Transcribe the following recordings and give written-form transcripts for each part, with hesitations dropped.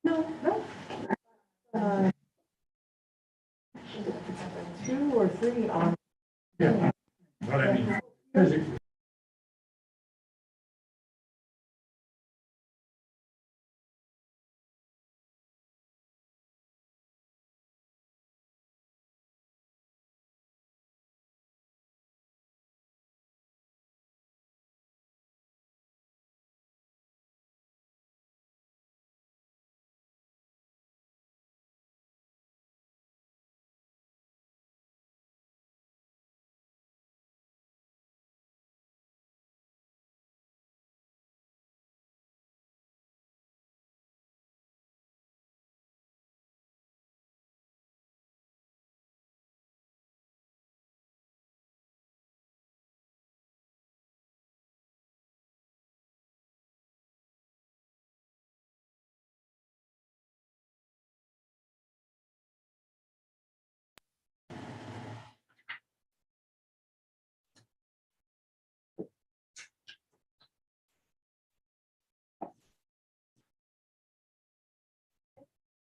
No. 2 or 3 on. Yeah, but I mean, physically.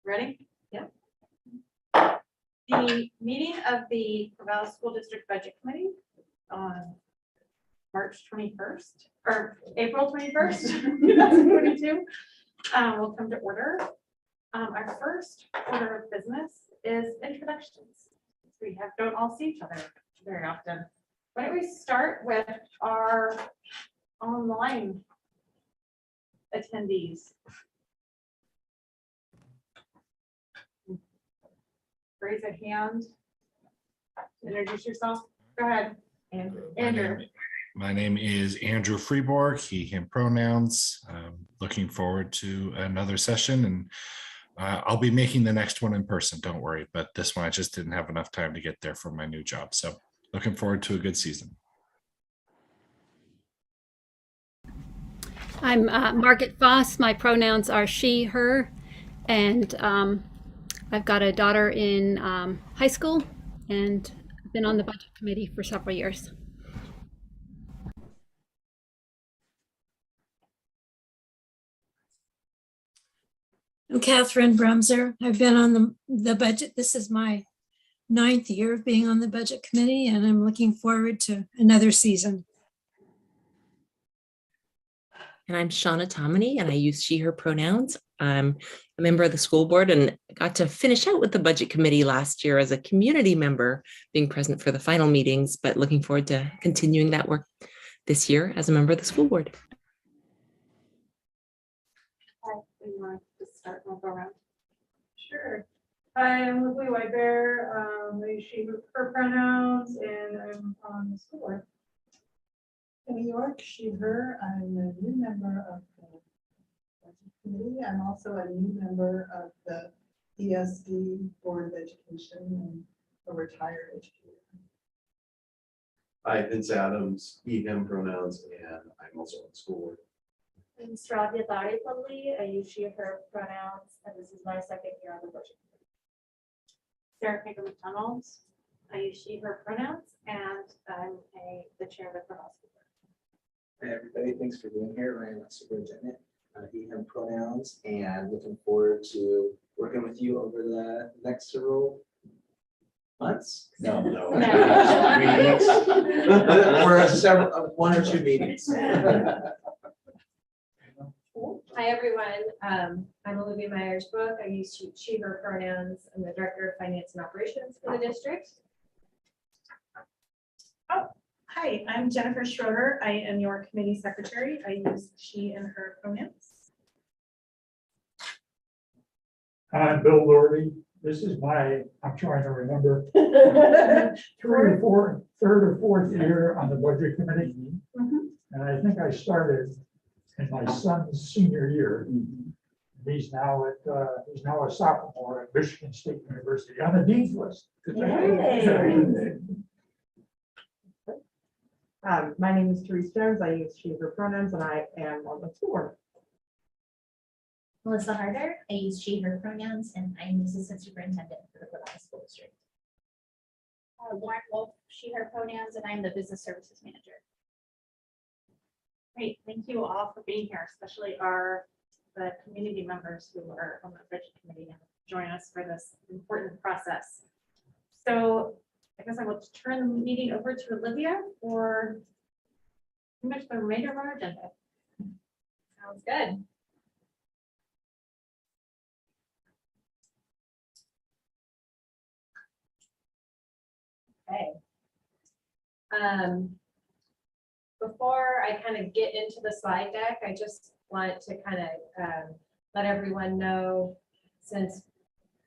Ready? Yep. The meeting of the Corvallis School District Budget Committee on March 21st or April 21st, 2022 will come to order. Our first order of business is introductions. We don't all see each other very often. Why don't we start with our online attendees? Raise a hand. Introduce yourself. Go ahead, Andrew. My name is Andrew Freeborg, he, him pronouns. Looking forward to another session, and I'll be making the next one in person, don't worry. But this one, I just didn't have enough time to get there for my new job. So looking forward to a good season. I'm Margaret Foss. My pronouns are she, her, and I've got a daughter in high school and been on the budget committee for several years. I'm Catherine Brumser. I've been on the budget. This is my 9th year of being on the budget committee, and I'm looking forward to another season. And I'm Shauna Tomini, and I use she, her pronouns. I'm a member of the school board and got to finish out with the budget committee last year as a community member, being present for the final meetings, but looking forward to continuing that work this year as a member of the school board. Hi, you want to start? We'll go around. Sure. Hi, I'm Lily Whitebear. I use she, her pronouns, and I'm on the school board. In New York, she, her. I'm a new member of the budget committee. I'm also a new member of the ESD Board of Education and a retired educator. Hi, Vince Adams, he, him pronouns, and I'm also on the school board. I'm Stravia Daripalli. I use she, her pronouns, and this is my 2nd year on the budget committee. Sarah Baker McDonald. I use she, her pronouns, and I'm the chair of the Corvallis School Board. Hi, everybody. Thanks for being here. Ryan, superintendent, he, him pronouns, and looking forward to working with you over the next several months. No. Weeks. Or several, 1 or 2 meetings. Hi, everyone. I'm Olivia Myers-Brooke. I use she, her pronouns. I'm the director of finance and operations for the district. Hi, I'm Jennifer Schroeder. I am your committee secretary. I use she and her pronouns. I'm Bill Doherty. This is I'm trying to remember, third or fourth year on the budget committee. And I think I started in my son's senior year. He's now a sophomore at Michigan State University on the dean's list. My name is Therese Jones. I use she, her pronouns, and I am on the school board. Melissa Harder, I use she, her pronouns, and I'm the assistant superintendent for the Corvallis School District. Lauren Wolf, she, her pronouns, and I'm the business services manager. Great, thank you all for being here, especially the community members who are on the budget committee and join us for this important process. So I guess I will turn the meeting over to Olivia for pretty much the remainder of our agenda. Sounds good. Okay. Before I kind of get into the slide deck, I just want to kind of let everyone know, since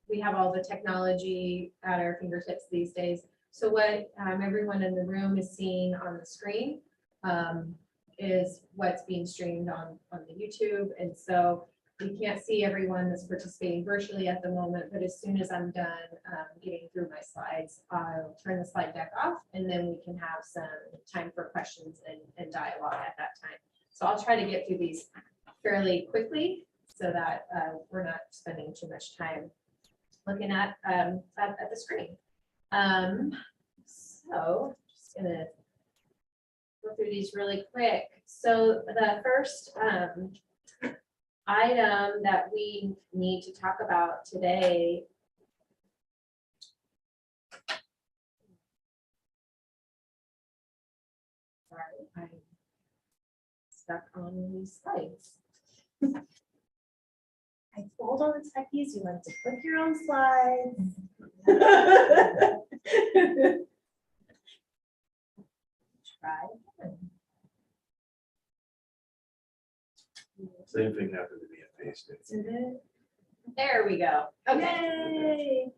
we have all the technology at our fingertips these days. So what everyone in the room is seeing on the screen is what's being streamed on the YouTube. And so we can't see everyone that's participating virtually at the moment, but as soon as I'm done getting through my slides, I'll turn the slide deck off, and then we can have some time for questions and dialogue at that time. So I'll try to get through these fairly quickly so that we're not spending too much time looking at the screen. So just gonna go through these really quick. So the first item that we need to talk about today I'm stuck on these slides. I told all the techies you want to click your own slides. Try again. Same thing happened to me at Facebook. There we go. Okay.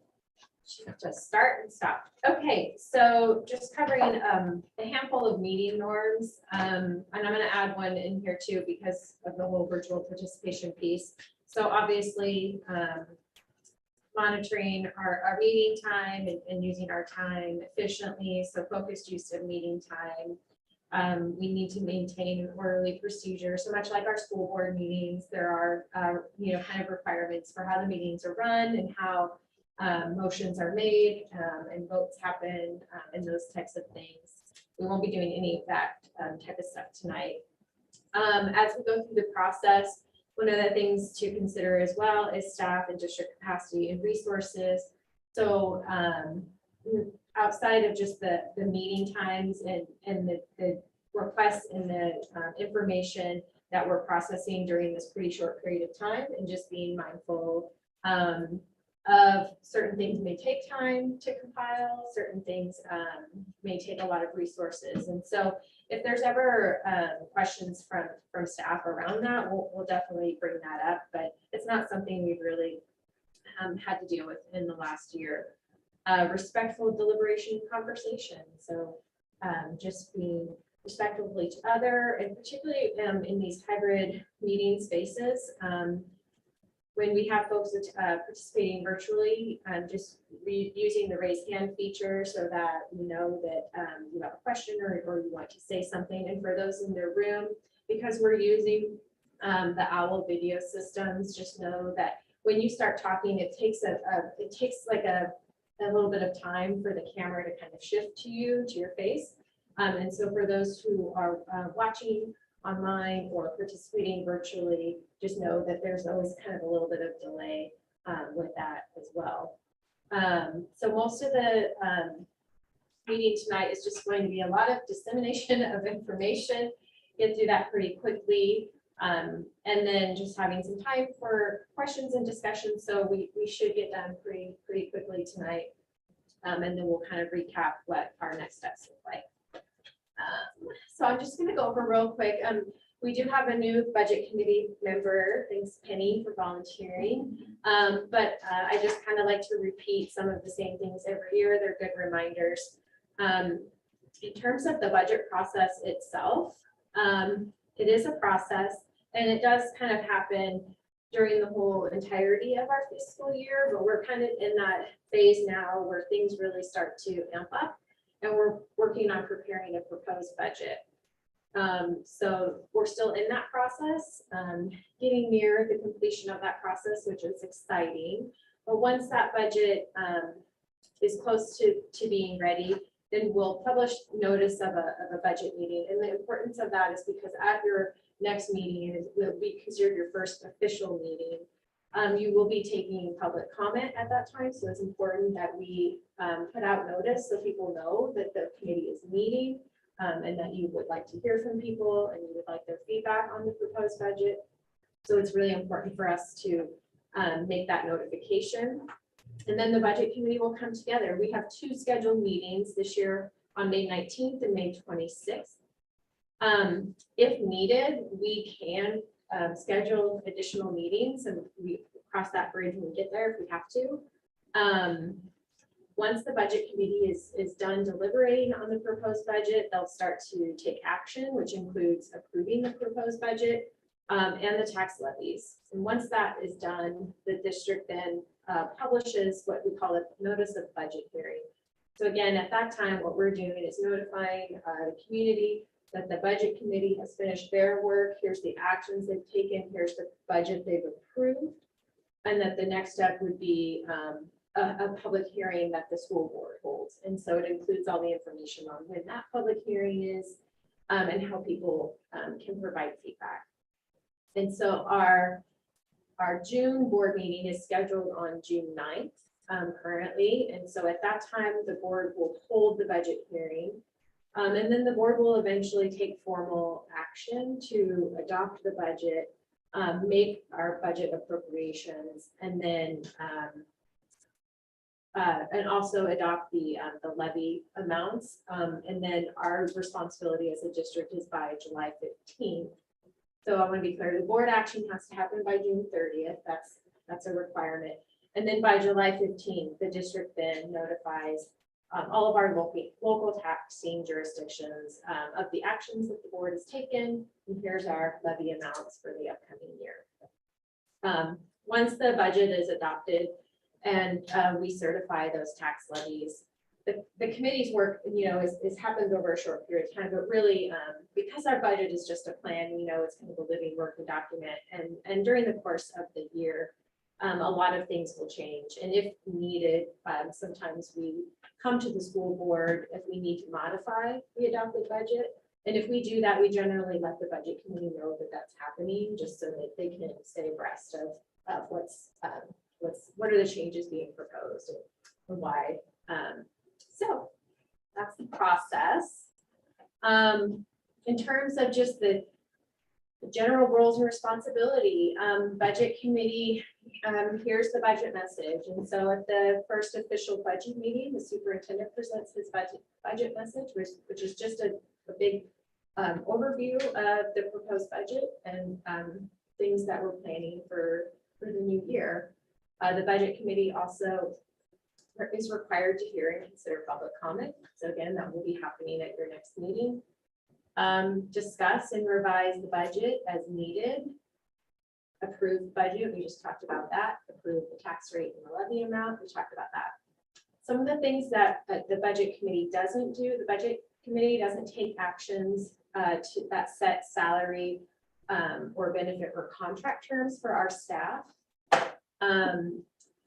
Just start and stop. Okay, so just covering a handful of meeting norms. And I'm going to add one in here too because of the whole virtual participation piece. So obviously, monitoring our meeting time and using our time efficiently. So focused use of meeting time. We need to maintain an orderly procedure. So much like our school board meetings, there are, kind of requirements for how the meetings are run and how motions are made and votes happen and those types of things. We won't be doing any of that type of stuff tonight. As we go through the process, one of the things to consider as well is staff and district capacity and resources. So outside of just the meeting times and the requests and the information that we're processing during this pretty short period of time, and just being mindful of certain things may take time to compile, certain things may take a lot of resources. And so if there's ever questions from staff around that, we'll definitely bring that up, but it's not something we've really had to deal with in the last year. Respectful deliberation and conversation. So just being respectful of each other, and particularly in these hybrid meeting spaces, when we have folks participating virtually, just using the raise hand feature so that we know that you have a question or you want to say something. And for those in their room, because we're using the OWL video systems, just know that when you start talking, it takes like a little bit of time for the camera to kind of shift to your face. And so for those who are watching online or participating virtually, just know that there's always kind of a little bit of delay with that as well. So most of the meeting tonight is just going to be a lot of dissemination of information, get through that pretty quickly, and then just having some time for questions and discussion. So we should get done pretty quickly tonight. And then we'll kind of recap what our next steps look like. So I'm just going to go over real quick. We do have a new budget committee member. Thanks, Penny, for volunteering. But I just kind of like to repeat some of the same things every year. They're good reminders. In terms of the budget process itself, it is a process, and it does kind of happen during the whole entirety of our fiscal year, but we're kind of in that phase now where things really start to amp up. And we're working on preparing a proposed budget. So we're still in that process, getting near the completion of that process, which is exciting. But once that budget is close to being ready, then we'll publish notice of a budget meeting. And the importance of that is because at your next meeting, it will be considered your first official meeting. You will be taking public comment at that time. So it's important that we put out notice so people know that the committee is meeting and that you would like to hear from people and you would like their feedback on the proposed budget. So it's really important for us to make that notification. And then the budget committee will come together. We have 2 scheduled meetings this year on May 19th and May 26th. If needed, we can schedule additional meetings and we cross that bridge when we get there if we have to. Once the budget committee is done deliberating on the proposed budget, they'll start to take action, which includes approving the proposed budget and the tax levies. And once that is done, the district then publishes what we call a notice of budget hearing. So again, at that time, what we're doing is notifying the community that the budget committee has finished their work. Here's the actions they've taken. Here's the budget they've approved. And that the next step would be a public hearing that the school board holds. And so it includes all the information on when that public hearing is and how people can provide feedback. And so our June board meeting is scheduled on June 9th currently. And so at that time, the board will hold the budget hearing. And then the board will eventually take formal action to adopt the budget, make our budget appropriations, and then and also adopt the levy amounts. And then our responsibility as a district is by July 15th. So I want to be clear, the board action has to happen by June 30th. That's a requirement. And then by July 15th, the district then notifies all of our local taxing jurisdictions of the actions that the board has taken. And here's our levy amounts for the upcoming year. Once the budget is adopted and we certify those tax levies, the committee's work, is happened over a short period of time, but really because our budget is just a plan, it's kind of a living working document. And during the course of the year, a lot of things will change. And if needed, sometimes we come to the school board if we need to modify the adopted budget. And if we do that, we generally let the budget committee know that that's happening, just so that they can stay abreast of what are the changes being proposed and why. So that's the process. In terms of just the general roles and responsibility, budget committee, here's the budget message. And so at the first official budget meeting, the superintendent presents his budget message, which is just a big overview of the proposed budget and things that we're planning for the new year. The budget committee also is required to hear and consider public comment. So again, that will be happening at your next meeting. Discuss and revise the budget as needed. Approve the budget, we just talked about that. Approve the tax rate and the levy amount, we talked about that. Some of the things that the budget committee doesn't do, the budget committee doesn't take actions that set salary or benefit or contract terms for our staff.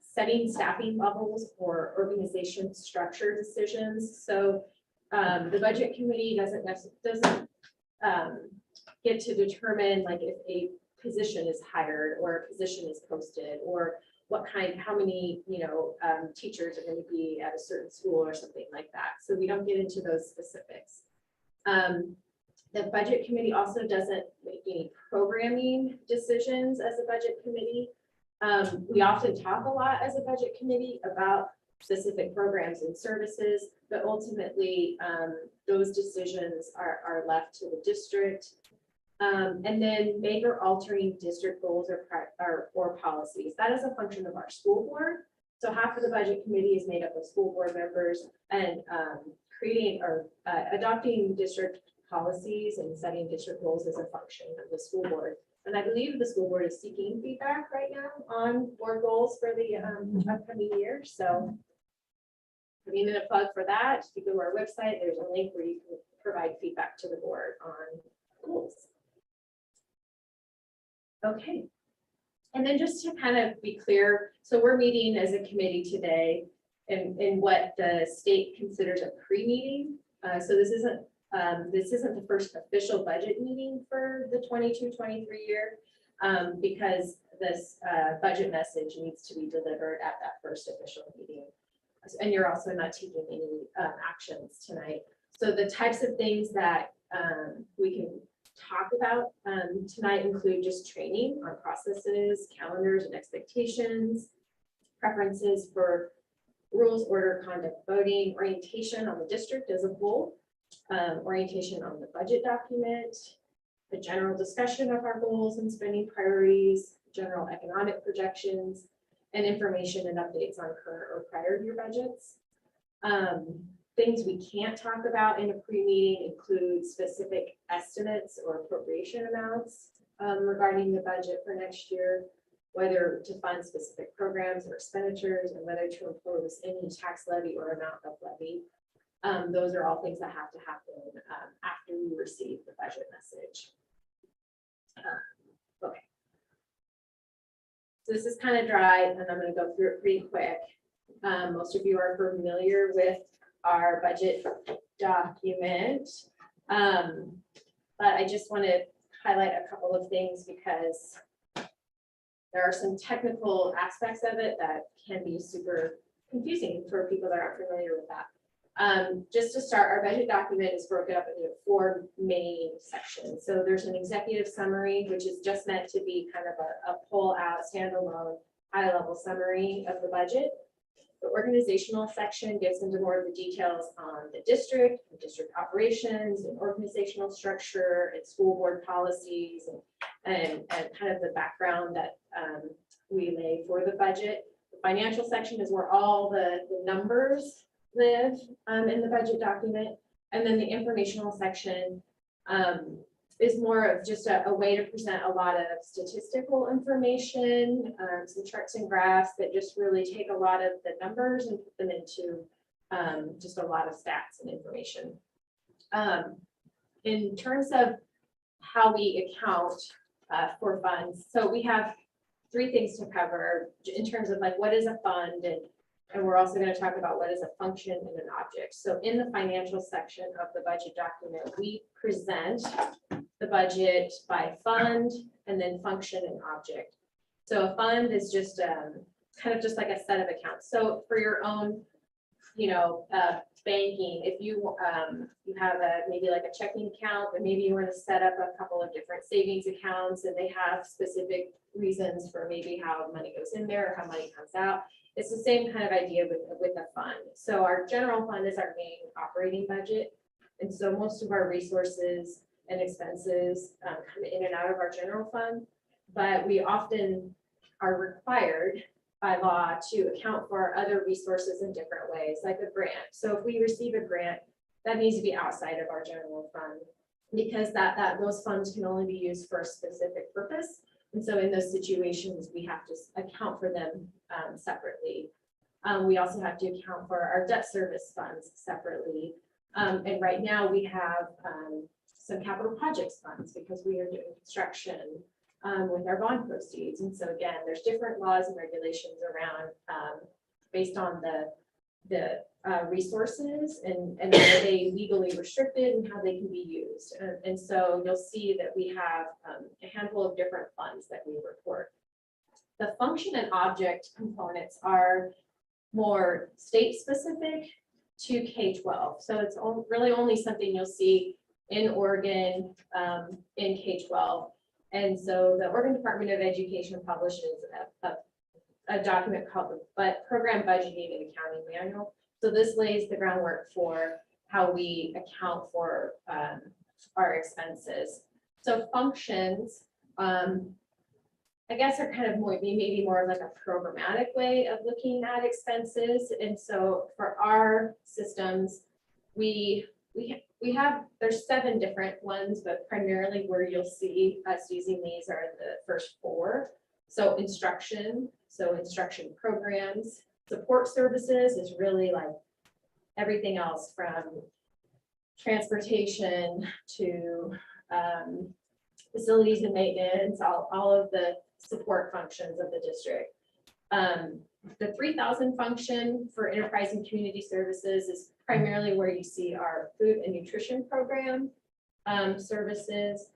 Setting staffing levels or organization structure decisions. So the budget committee doesn't get to determine like if a position is hired or a position is posted or how many teachers are going to be at a certain school or something like that. So we don't get into those specifics. The budget committee also doesn't make any programming decisions as a budget committee. We often talk a lot as a budget committee about specific programs and services, but ultimately those decisions are left to the district. And then make or altering district goals or policies. That is a function of our school board. So half of the budget committee is made up of school board members, and creating or adopting district policies and setting district goals is a function of the school board. And I believe the school board is seeking feedback right now on board goals for the upcoming year, so. Putting in a plug for that, if you go to our website, there's a link where you can provide feedback to the board on goals. Okay. And then just to kind of be clear, so we're meeting as a committee today in what the state considers a pre-meeting. So this isn't the first official budget meeting for the 22-23 year, because this budget message needs to be delivered at that first official meeting. And you're also not taking any actions tonight. So the types of things that we can talk about tonight include just training on processes, calendars and expectations, preferences for rules, order, conduct, voting, orientation on the district as a whole, orientation on the budget document, the general discussion of our goals and spending priorities, general economic projections, and information and updates on current or prior year budgets. Things we can't talk about in a pre-meeting include specific estimates or appropriation amounts regarding the budget for next year, whether to fund specific programs or expenditures, and whether to impose any tax levy or amount of levy. Those are all things that have to happen after we receive the budget message. Okay. So this is kind of dry, and I'm going to go through it pretty quick. Most of you are familiar with our budget document, but I just want to highlight a couple of things because there are some technical aspects of it that can be super confusing for people that aren't familiar with that. Just to start, our budget document is broken up into 4 main sections. So there's an executive summary, which is just meant to be kind of a pull out standalone high level summary of the budget. The organizational section gets into more of the details on the district operations and organizational structure and school board policies and kind of the background that we lay for the budget. The financial section is where all the numbers live in the budget document. And then the informational section is more of just a way to present a lot of statistical information, some charts and graphs that just really take a lot of the numbers and put them into just a lot of stats and information. In terms of how we account for funds, so we have 3 things to cover in terms of like what is a fund, and we're also going to talk about what is a function and an object. So in the financial section of the budget document, we present the budget by fund and then function and object. So a fund is just kind of just like a set of accounts. So for your own, banking, if you have maybe like a checking account, but maybe you want to set up a couple of different savings accounts and they have specific reasons for maybe how money goes in there or how money comes out. It's the same kind of idea with a fund. So our general fund is our main operating budget. And so most of our resources and expenses come in and out of our general fund, but we often are required by law to account for other resources in different ways, like a grant. So if we receive a grant, that needs to be outside of our general fund because those funds can only be used for a specific purpose. And so in those situations, we have to account for them separately. We also have to account for our debt service funds separately. And right now we have some capital projects funds because we are doing construction with our bond proceeds. And so again, there's different laws and regulations around based on the resources and are they legally restricted and how they can be used. And so you'll see that we have a handful of different funds that we report. The function and object components are more state specific to K-12. So it's really only something you'll see in Oregon in K-12. And so the Oregon Department of Education publishes a document called the Program Budgeting and Accounting Manual. So this lays the groundwork for how we account for our expenses. So functions, I guess are kind of maybe more of like a programmatic way of looking at expenses. And so for our systems, we there's 7 different ones, but primarily where you'll see us using these are the first 4. So instruction programs, support services is really like everything else from transportation to facilities and maintenance, all of the support functions of the district. The 3,000 function for enterprise and community services is primarily where you see our food and nutrition program services.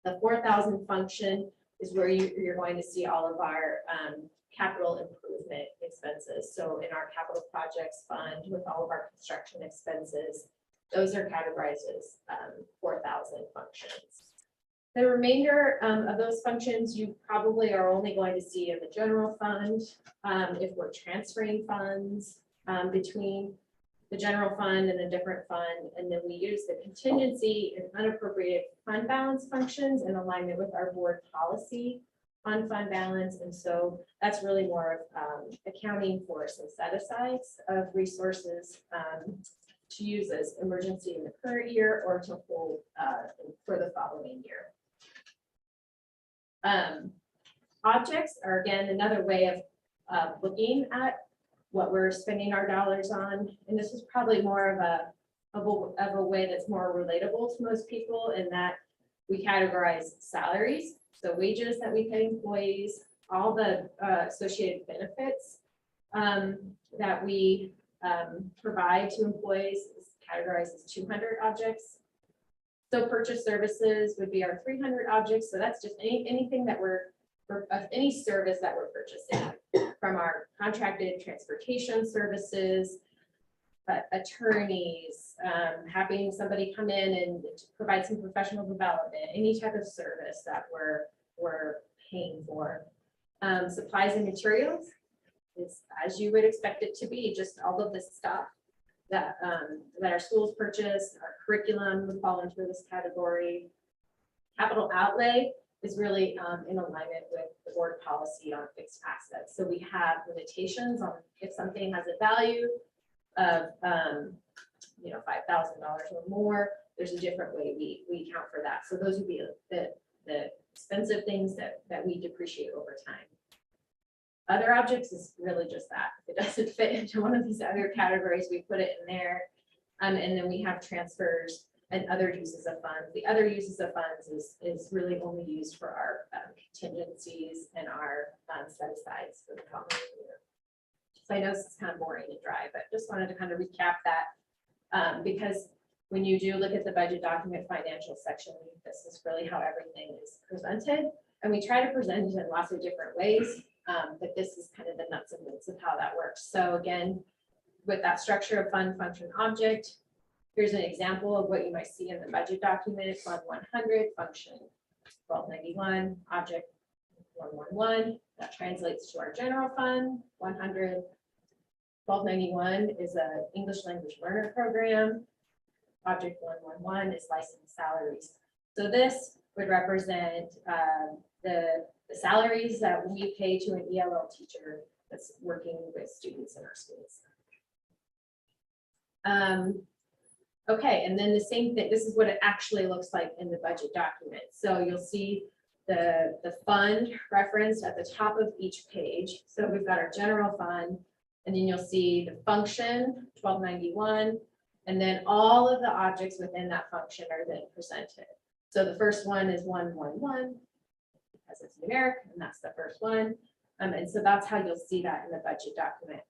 The 4,000 function is where you're going to see all of our capital improvement expenses. So in our capital projects fund with all of our construction expenses, those are categorized as 4,000 functions. The remainder of those functions, you probably are only going to see in the general fund. If we're transferring funds between the general fund and a different fund, and then we use the contingency and unappropriated fund balance functions in alignment with our board policy on fund balance. And so that's really more of accounting for some set asides of resources to use as emergency in the current year or to hold for the following year. Objects are again another way of looking at what we're spending our dollars on, and this is probably more of a way that's more relatable to most people, in that we categorize salaries, so wages that we pay employees, all the associated benefits that we provide to employees is categorized as 200 objects. So purchase services would be our 300 objects. So that's just anything that of any service that we're purchasing, from our contracted transportation services, attorneys, having somebody come in and provide some professional development, any type of service that we're paying for. Supplies and materials is as you would expect it to be, just all of this stuff that our schools purchase. Our curriculum would fall into this category. Capital outlay is really in alignment with the board policy on fixed assets. So we have limitations on if something has a value of $5,000 or more, there's a different way we account for that. So those would be the expensive things that we depreciate over time. Other objects is really just that. If it doesn't fit into one of these other categories, we put it in there. And then we have transfers and other uses of funds. The other uses of funds is really only used for our contingencies and our set asides for the following year. So I know this is kind of boring and dry, but just wanted to kind of recap that because when you do look at the budget document financial section, this is really how everything is presented. And we try to present it in lots of different ways, but this is kind of the nuts and bolts of how that works. So again, with that structure of fund, function, object, here's an example of what you might see in the budget document. Fund 100, function 1291, object 111. That translates to our general fund 100. 1291 is an English language learner program. Object 111 is licensed salaries. So this would represent the salaries that we pay to an ELL teacher that's working with students in our schools. Okay, and then the same thing, this is what it actually looks like in the budget document. So you'll see the fund referenced at the top of each page. So we've got our general fund, and then you'll see the function 1291, and then all of the objects within that function are then presented. So the first one is 111, because it's numeric, and that's the first one. And so that's how you'll see that in the budget document.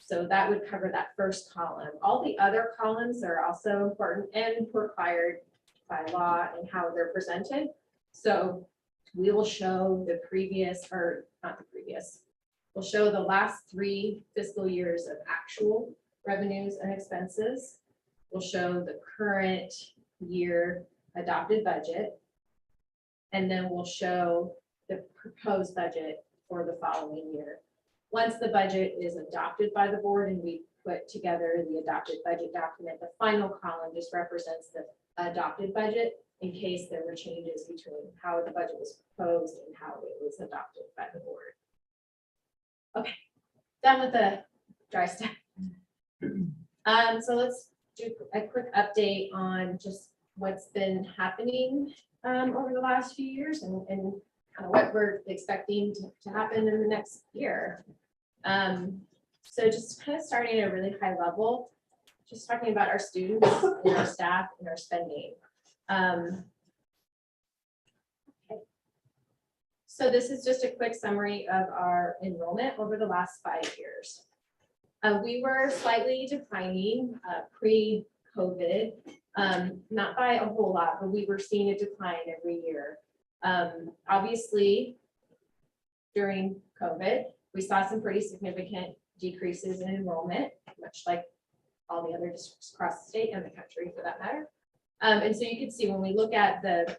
So that would cover that first column. All the other columns are also important and required by law and how they're presented. So we will show the previous, or not the previous, we'll show the last 3 fiscal years of actual revenues and expenses. We'll show the current year adopted budget. And then we'll show the proposed budget for the following year. Once the budget is adopted by the board and we put together the adopted budget document, the final column just represents the adopted budget in case there were changes between how the budget was proposed and how it was adopted by the board. Okay, done with the dry stuff. So let's do a quick update on just what's been happening over the last few years and kind of what we're expecting to happen in the next year. So just kind of starting at a really high level, just talking about our students and our staff and our spending. Okay. So this is just a quick summary of our enrollment over the last 5 years. We were slightly declining pre-COVID, not by a whole lot, but we were seeing a decline every year. Obviously, during COVID, we saw some pretty significant decreases in enrollment, much like all the other districts across the state and the country for that matter. And so you can see when we look at the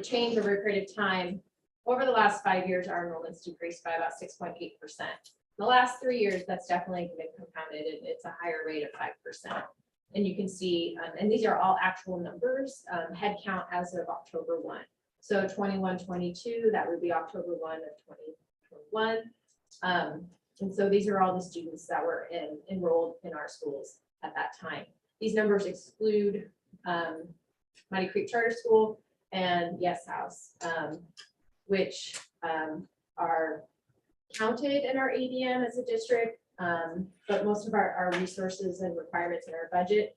change over a period of time, over the last 5 years, our enrollments decreased by about 6.8%. The last 3 years, that's definitely been compounded, and it's a higher rate of 5%. And you can see, and these are all actual numbers, head count as of October 1. So 21-22, that would be October 1 of 2021. And so these are all the students that were enrolled in our schools at that time. These numbers exclude Mighty Creek Charter School and Yes House, which are counted in our ADM as a district, but most of our resources and requirements in our budget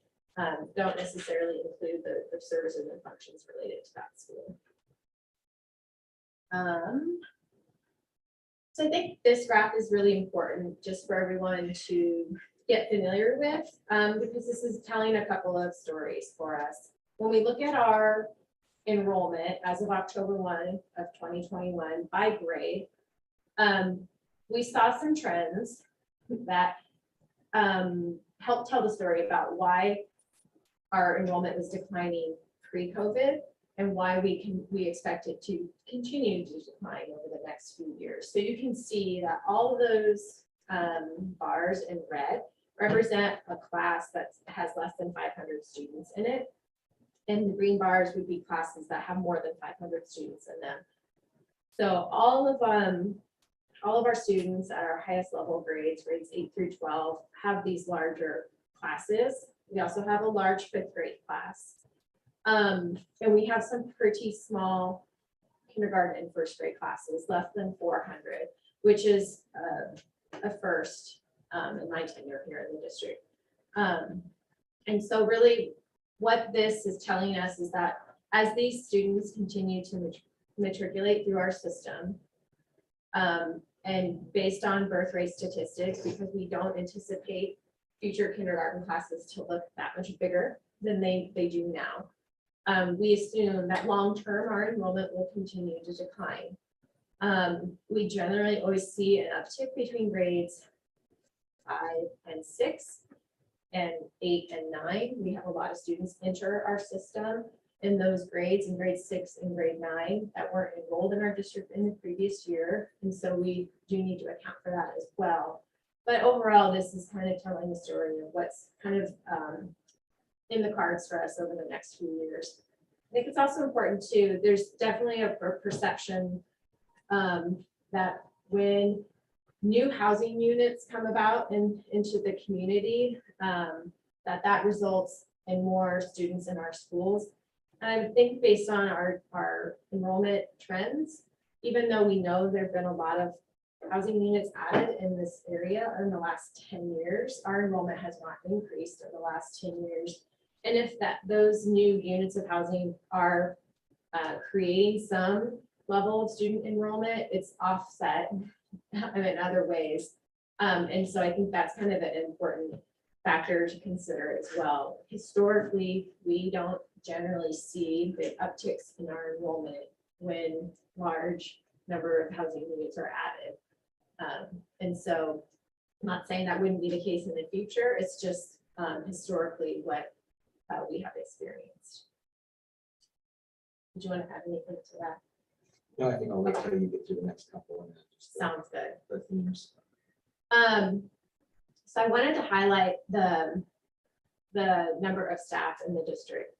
don't necessarily include the services and functions related to that school. So I think this graph is really important just for everyone to get familiar with, because this is telling a couple of stories for us. When we look at our enrollment as of October 1 of 2021 by grade, we saw some trends that helped tell the story about why our enrollment was declining pre-COVID and why we expect it to continue to decline over the next few years. So you can see that all of those bars in red represent a class that has less than 500 students in it. And the green bars would be classes that have more than 500 students in them. So all of our students at our highest level grades 8 through 12, have these larger classes. We also have a large 5th grade class. And we have some pretty small kindergarten and 1st grade classes, less than 400, which is a first in my tenure here in the district. And so really what this is telling us is that as these students continue to matriculate through our system, and based on birth rate statistics, because we don't anticipate future kindergarten classes to look that much bigger than they do now, we assume that long-term our enrollment will continue to decline. We generally always see an uptick between grades 5 and 6 and 8 and 9. We have a lot of students enter our system in those grades, in grade 6 and grade 9, that weren't enrolled in our district in the previous year. And so we do need to account for that as well. But overall, this is kind of telling the story of what's kind of in the cards for us over the next few years. I think it's also important too, there's definitely a perception that when new housing units come about into the community, that results in more students in our schools. And I think based on our enrollment trends, even though we know there've been a lot of housing units added in this area in the last 10 years, our enrollment has not increased in the last 10 years. And if those new units of housing are creating some level of student enrollment, it's offset in other ways. And so I think that's kind of an important factor to consider as well. Historically, we don't generally see big upticks in our enrollment when large number of housing units are added. And so I'm not saying that wouldn't be the case in the future. It's just historically what we have experienced. Do you want to add anything to that? No, I think I'll wait till you get through the next couple and then just Sounds good. the themes. So I wanted to highlight the number of staff in the district.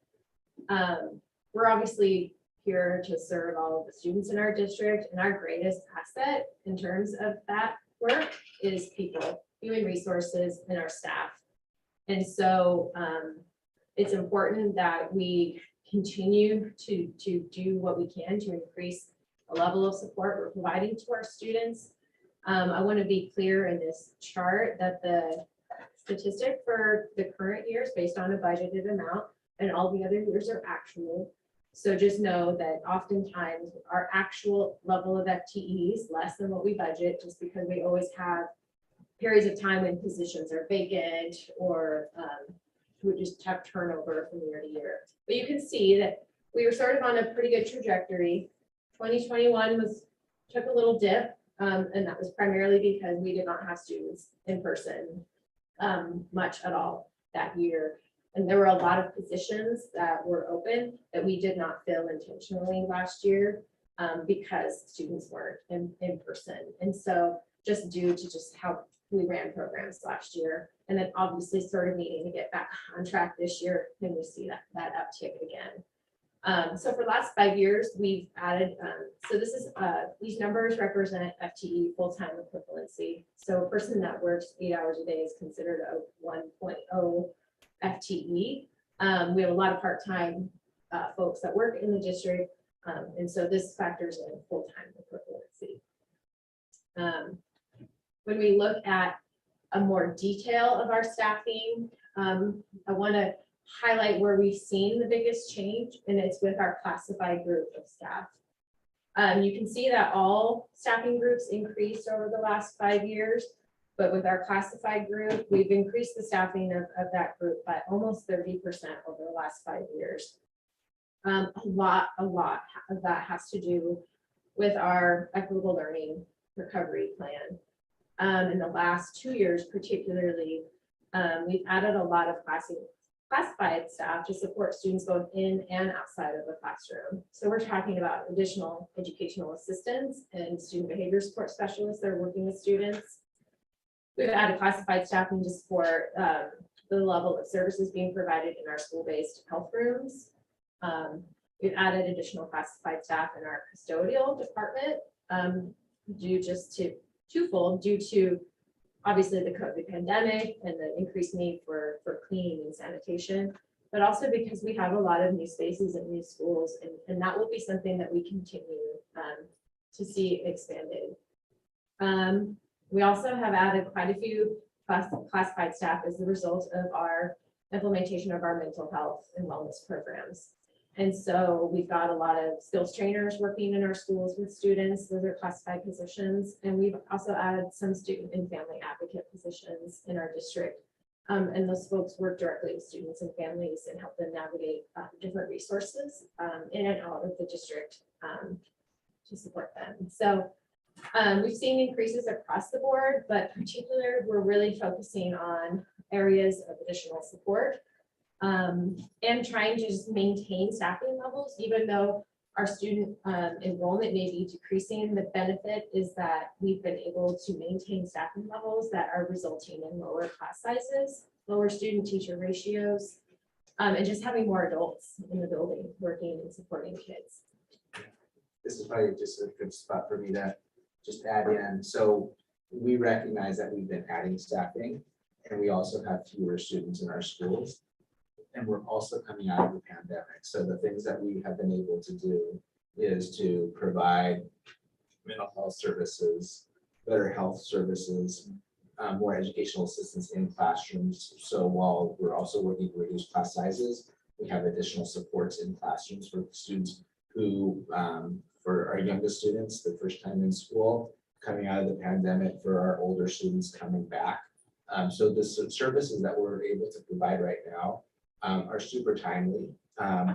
We're obviously here to serve all of the students in our district, and our greatest asset in terms of that work is people, human resources, and our staff. And so it's important that we continue to do what we can to increase the level of support we're providing to our students. I want to be clear in this chart that the statistic for the current year is based on a budgeted amount, and all the other years are actual. So just know that oftentimes our actual level of FTE is less than what we budget, just because we always have periods of time when positions are vacant or we just have turnover from year to year. But you can see that we were sort of on a pretty good trajectory. 2021 took a little dip, and that was primarily because we did not have students in person much at all that year. And there were a lot of positions that were open that we did not fill intentionally last year because students weren't in person. And so just due to just how we ran programs last year, and then obviously sort of needing to get back on track this year, then we see that uptick again. So for the last 5 years, we've added, so this is, these numbers represent FTE full-time equivalency. So a person that works 8 hours a day is considered a 1.0 FTE. We have a lot of part-time folks that work in the district. And so this factors in full-time equivalency. When we look at a more detail of our staffing, I want to highlight where we've seen the biggest change, and it's with our classified group of staff. You can see that all staffing groups increased over the last 5 years, but with our classified group, we've increased the staffing of that group by almost 30% over the last 5 years. A lot of that has to do with our equitable learning recovery plan. In the last 2 years, particularly, we've added a lot of classified staff to support students both in and outside of the classroom. So we're talking about additional educational assistants and student behavior support specialists that are working with students. We've added classified staffing to support the level of services being provided in our school-based health rooms. We've added additional classified staff in our custodial department due to obviously the COVID pandemic and the increased need for cleaning and sanitation, but also because we have a lot of new spaces in new schools, and that will be something that we continue to see expanded. We also have added quite a few classified staff as a result of our implementation of our mental health and wellness programs. And so we've got a lot of skills trainers working in our schools with students. Those are classified positions. And we've also added some student and family advocate positions in our district. And those folks work directly with students and families and help them navigate different resources in and out of the district to support them. So we've seen increases across the board, but particularly we're really focusing on areas of additional support. And trying to just maintain staffing levels, even though our student enrollment may be decreasing. The benefit is that we've been able to maintain staffing levels that are resulting in lower class sizes, lower student-teacher ratios, and just having more adults in the building working and supporting kids. This is probably just a good spot for me to just add in. So we recognize that we've been adding staffing, and we also have fewer students in our schools. And we're also coming out of the pandemic. So the things that we have been able to do is to provide mental health services, better health services, more educational assistance in classrooms. So while we're also working to reduce class sizes, we have additional supports in classrooms for students who, for our youngest students, the first time in school, coming out of the pandemic, for our older students coming back. So the services that we're able to provide right now are super timely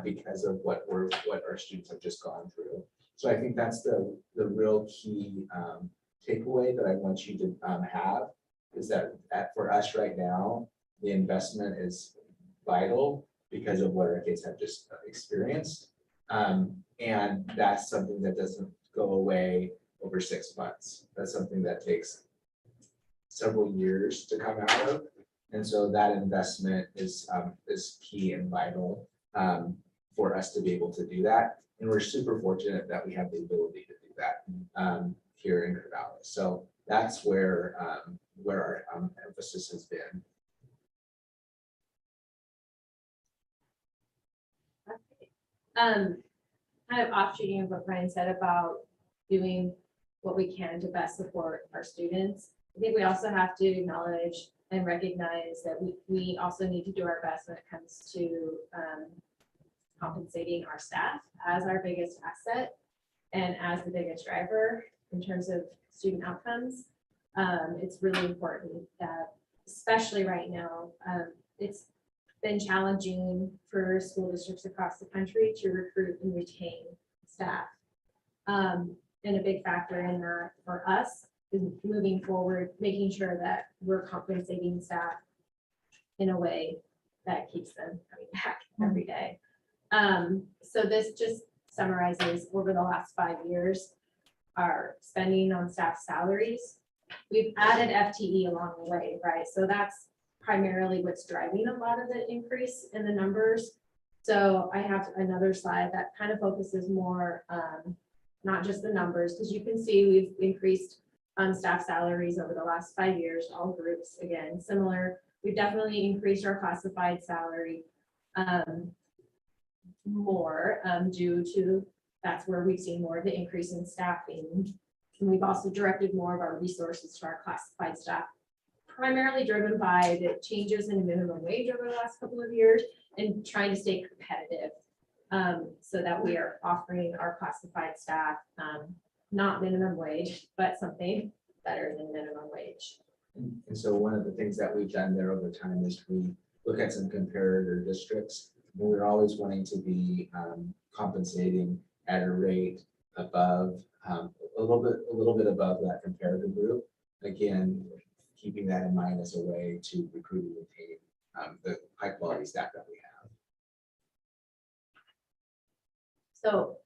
because of what our students have just gone through. So I think that's the real key takeaway that I want you to have, is that for us right now, the investment is vital because of what our kids have just experienced. And that's something that doesn't go away over 6 months. That's something that takes several years to come out of. And so that investment is key and vital for us to be able to do that. And we're super fortunate that we have the ability to do that here in Corvallis. So that's where our emphasis has been. Kind of offshooting of what Brian said about doing what we can to best support our students. I think we also have to acknowledge and recognize that we also need to do our best when it comes to compensating our staff as our biggest asset and as the biggest driver in terms of student outcomes. It's really important that, especially right now, it's been challenging for school districts across the country to recruit and retain staff. And a big factor in that for us is moving forward, making sure that we're compensating staff in a way that keeps them coming back every day. So this just summarizes over the last 5 years, our spending on staff salaries. We've added FTE along the way, right? So that's primarily what's driving a lot of the increase in the numbers. So I have another slide that kind of focuses more, not just the numbers, because you can see we've increased staff salaries over the last 5 years, all groups, again, similar. We've definitely increased our classified salary more due to, that's where we've seen more of the increase in staffing. And we've also directed more of our resources to our classified staff, primarily driven by the changes in minimum wage over the last couple of years and trying to stay competitive so that we are offering our classified staff not minimum wage, but something better than minimum wage. And so one of the things that we've done there over time is we look at some comparator districts. We're always wanting to be compensating at a rate above, a little bit above that comparative group. Again, keeping that in mind as a way to recruit and retain the high quality staff that we have. So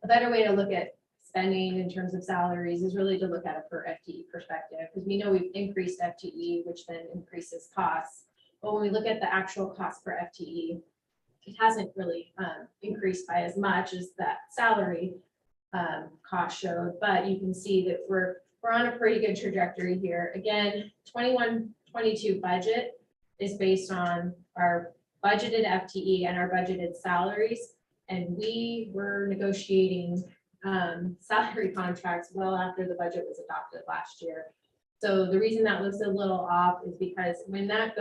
a better way to look at spending in terms of salaries is really to look at it per FTE perspective, because we know we've increased FTE, which then increases costs. But when we look at the actual cost per FTE, it hasn't really increased by as much as that salary cost showed, but you can see that we're on a pretty good trajectory here. Again, 21-22 budget is based on our budgeted FTE and our budgeted salaries. And we were negotiating salary contracts well after the budget was adopted last year. So the reason that looks a little off is because when that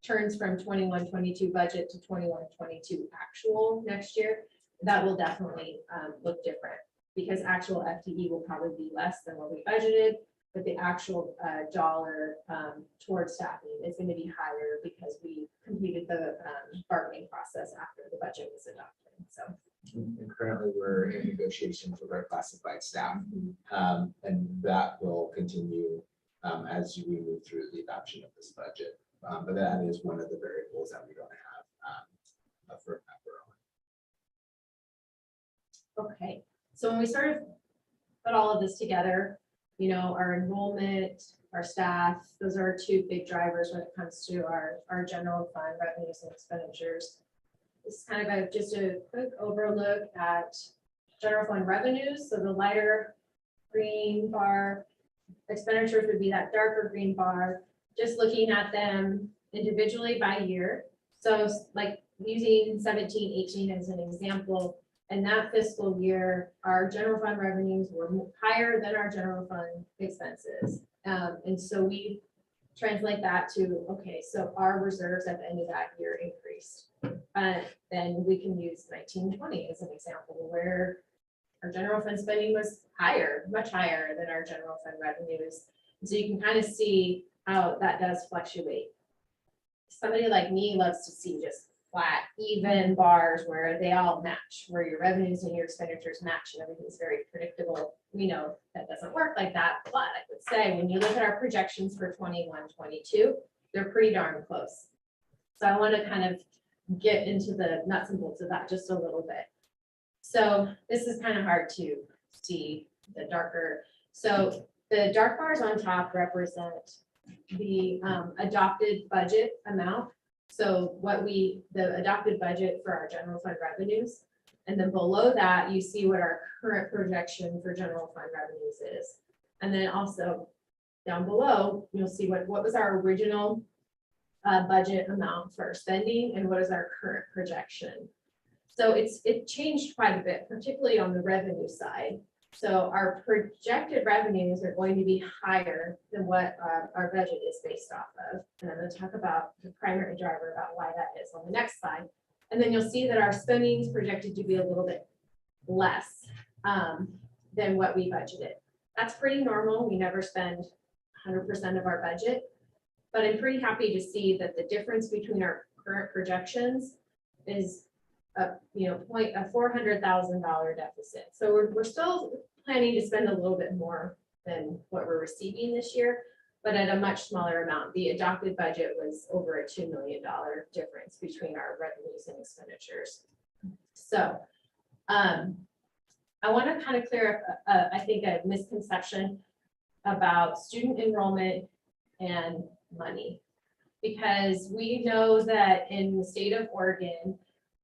turns from 21-22 budget to 21-22 actual next year, that will definitely look different, because actual FTE will probably be less than what we budgeted, but the actual dollar towards staffing is going to be higher because we completed the bargaining process after the budget was adopted. So, and currently we're in negotiations with our classified staff, and that will continue as we move through the adoption of this budget. But that is one of the variables that we don't have a firm number on. okay, so when we sort of put all of this together, you know, our enrollment, our staff, those are two big drivers when it comes to our general fund revenues and expenditures. This is kind of just a quick overlook at general fund revenues. So the lighter green bar, expenditures would be that darker green bar, just looking at them individually by year. So like using 17-18 as an example, in that fiscal year, our general fund revenues were higher than our general fund expenses. And so we translate that to, okay, so our reserves at the end of that year increased. Then we can use 19-20 as an example, where our general fund spending was higher, much higher than our general fund revenues. So you can kind of see how that does fluctuate. Somebody like me loves to see just flat, even bars where they all match, where your revenues and your expenditures match and everything's very predictable. We know that doesn't work like that, but I would say when you look at our projections for 21-22, they're pretty darn close. So I want to kind of get into the nuts and bolts of that just a little bit. So this is kind of hard to see, the darker. So the dark bars on top represent the adopted budget amount. So the adopted budget for our general fund revenues. And then below that, you see what our current projection for general fund revenues is. And then also down below, you'll see what was our original budget amount for spending and what is our current projection. So it changed quite a bit, particularly on the revenue side. So our projected revenues are going to be higher than what our budget is based off of. And I'm going to talk about the primary driver about why that is on the next slide. And then you'll see that our spending is projected to be a little bit less than what we budgeted. That's pretty normal. We never spend 100% of our budget, but I'm pretty happy to see that the difference between our current projections is a $400,000 deficit. So we're still planning to spend a little bit more than what we're receiving this year, but at a much smaller amount. The adopted budget was over a $2 million difference between our revenues and expenditures. So I want to kind of clear up, I think, a misconception about student enrollment and money, because we know that in the state of Oregon,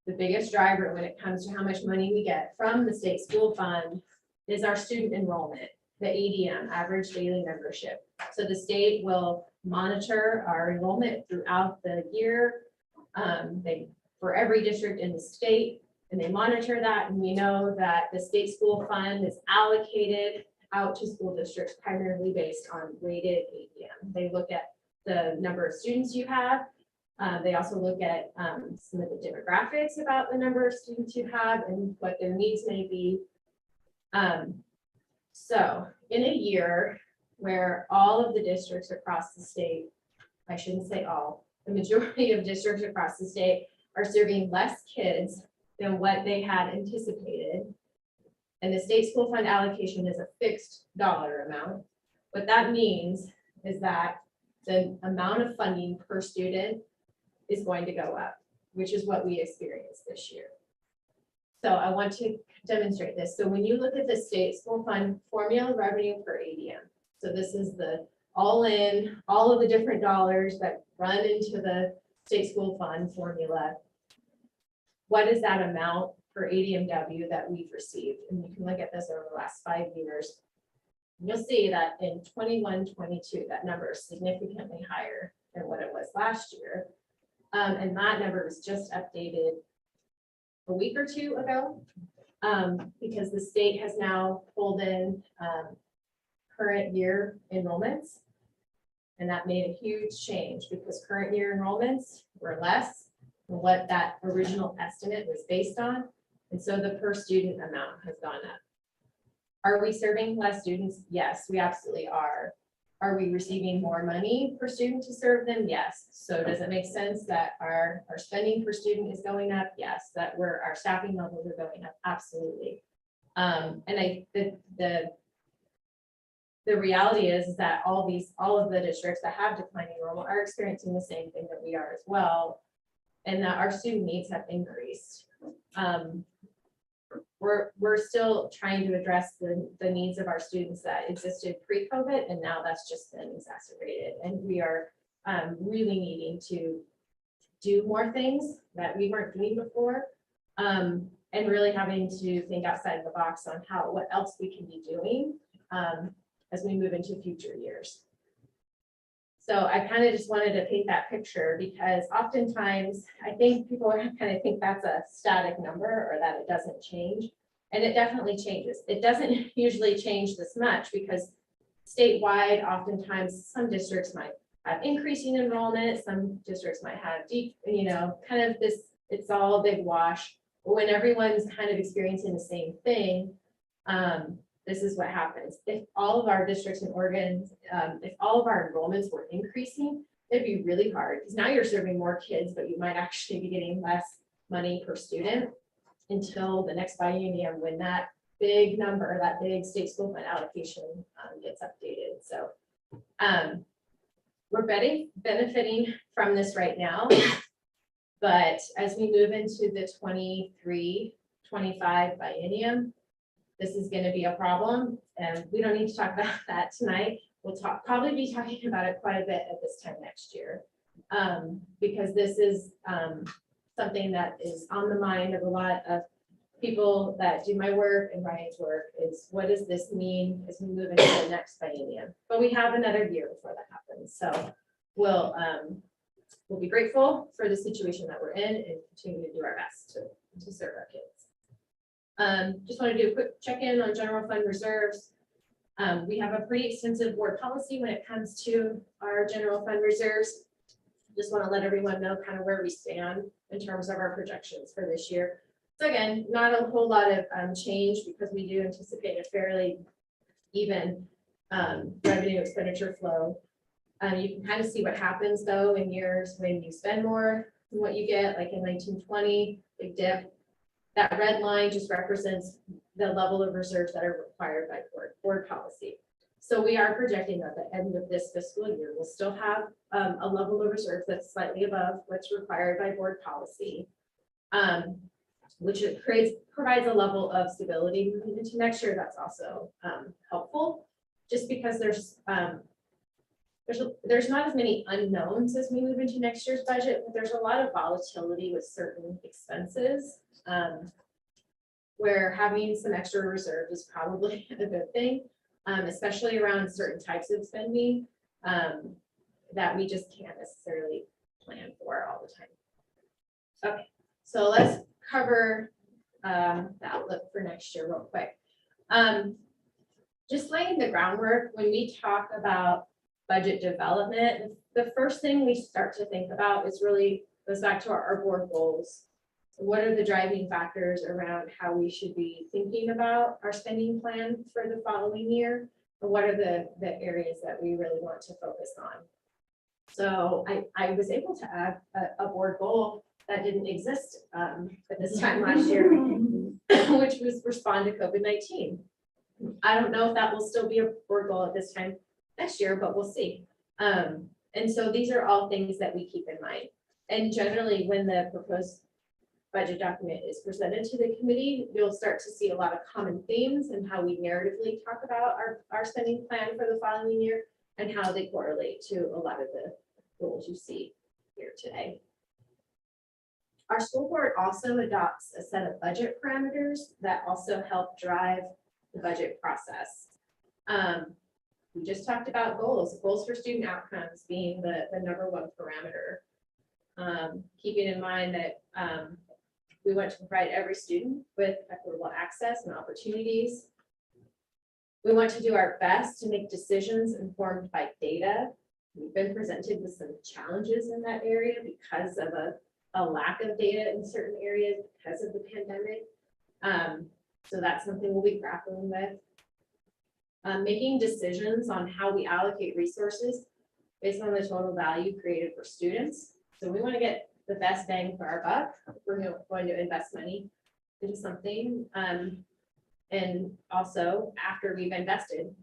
the biggest driver when it comes to how much money we get from the state school fund is our student enrollment, the ADM, average daily membership. So the state will monitor our enrollment throughout the year for every district in the state, and they monitor that. And we know that the state school fund is allocated out to school districts primarily based on weighted ADM. They look at the number of students you have. They also look at some of the demographics about the number of students you have and what their needs may be. So in a year where all of the districts across the state, I shouldn't say all, the majority of districts across the state are serving less kids than what they had anticipated, and the state school fund allocation is a fixed dollar amount, what that means is that the amount of funding per student is going to go up, which is what we experienced this year. So I want to demonstrate this. So when you look at the state school fund formula revenue per ADM, so this is the all in, all of the different dollars that run into the state school fund formula. What is that amount per ADMW that we've received? And you can look at this over the last 5 years. You'll see that in 21-22, that number is significantly higher than what it was last year. And that number was just updated a week or two ago, because the state has now pulled in current year enrollments. And that made a huge change because current year enrollments were less than what that original estimate was based on. And so the per student amount has gone up. Are we serving less students? Yes, we absolutely are. Are we receiving more money per student to serve them? Yes. So does it make sense that our spending per student is going up? Yes. That our staffing levels are going up? Absolutely. And the reality is that all of the districts that have declining enrollment are experiencing the same thing that we are as well, and that our student needs have increased. We're still trying to address the needs of our students that existed pre-COVID, and now that's just been exacerbated. And we are really needing to do more things that we weren't doing before, and really having to think outside the box on what else we can be doing as we move into future years. So I kind of just wanted to paint that picture because oftentimes I think people kind of think that's a static number or that it doesn't change. And it definitely changes. It doesn't usually change this much because statewide, oftentimes some districts might have increasing enrollment, some districts might have kind of this, it's all a big wash. But when everyone's kind of experiencing the same thing, this is what happens. If all of our districts in Oregon, if all of our enrollments were increasing, it'd be really hard because now you're serving more kids, but you might actually be getting less money per student until the next biennium when that big number, that big state school fund allocation gets updated. So we're benefiting from this right now. But as we move into the 23-25 biennium, this is going to be a problem, and we don't need to talk about that tonight. We'll probably be talking about it quite a bit at this time next year, because this is something that is on the mind of a lot of people that do my work and Ryan's work. Is what does this mean as we move into the next biennium? But we have another year before that happens, so we'll we'll be grateful for the situation that we're in and continue to do our best to serve our kids. Just want to do a quick check-in on general fund reserves. We have a pretty extensive board policy when it comes to our general fund reserves. Just want to let everyone know kind of where we stand in terms of our projections for this year. So again, not a whole lot of change because we do anticipate a fairly even revenue expenditure flow. You can kind of see what happens though in years when you spend more than what you get, like in 1920, big dip. That red line just represents the level of reserves that are required by board policy. So we are projecting that at the end of this fiscal year, we'll still have a level of reserves that's slightly above what's required by board policy, which it provides a level of stability moving into next year. That's also helpful, just because there's not as many unknowns as we move into next year's budget, but there's a lot of volatility with certain expenses, where having some extra reserve is probably a good thing, especially around certain types of spending that we just can't necessarily plan for all the time. Okay, so let's cover the outlook for next year real quick. Just laying the groundwork, when we talk about budget development, the first thing we start to think about is really goes back to our board goals. What are the driving factors around how we should be thinking about our spending plan for the following year? And what are the areas that we really want to focus on? So I was able to add a board goal that didn't exist at this time last year, which was respond to COVID-19. I don't know if that will still be a board goal at this time next year, but we'll see. And so these are all things that we keep in mind. And generally, when the proposed budget document is presented to the committee, you'll start to see a lot of common themes and how we narratively talk about our spending plan for the following year and how they correlate to a lot of the goals you see here today. Our school board also adopts a set of budget parameters that also help drive the budget process. We just talked about goals for student outcomes being the #1 parameter. Keeping in mind that we want to provide every student with equitable access and opportunities. We want to do our best to make decisions informed by data. We've been presented with some challenges in that area because of a lack of data in certain areas because of the pandemic. So that's something we'll be grappling with. Making decisions on how we allocate resources based on the total value created for students. So we want to get the best bang for our buck. We're going to invest money into something. And also after we've invested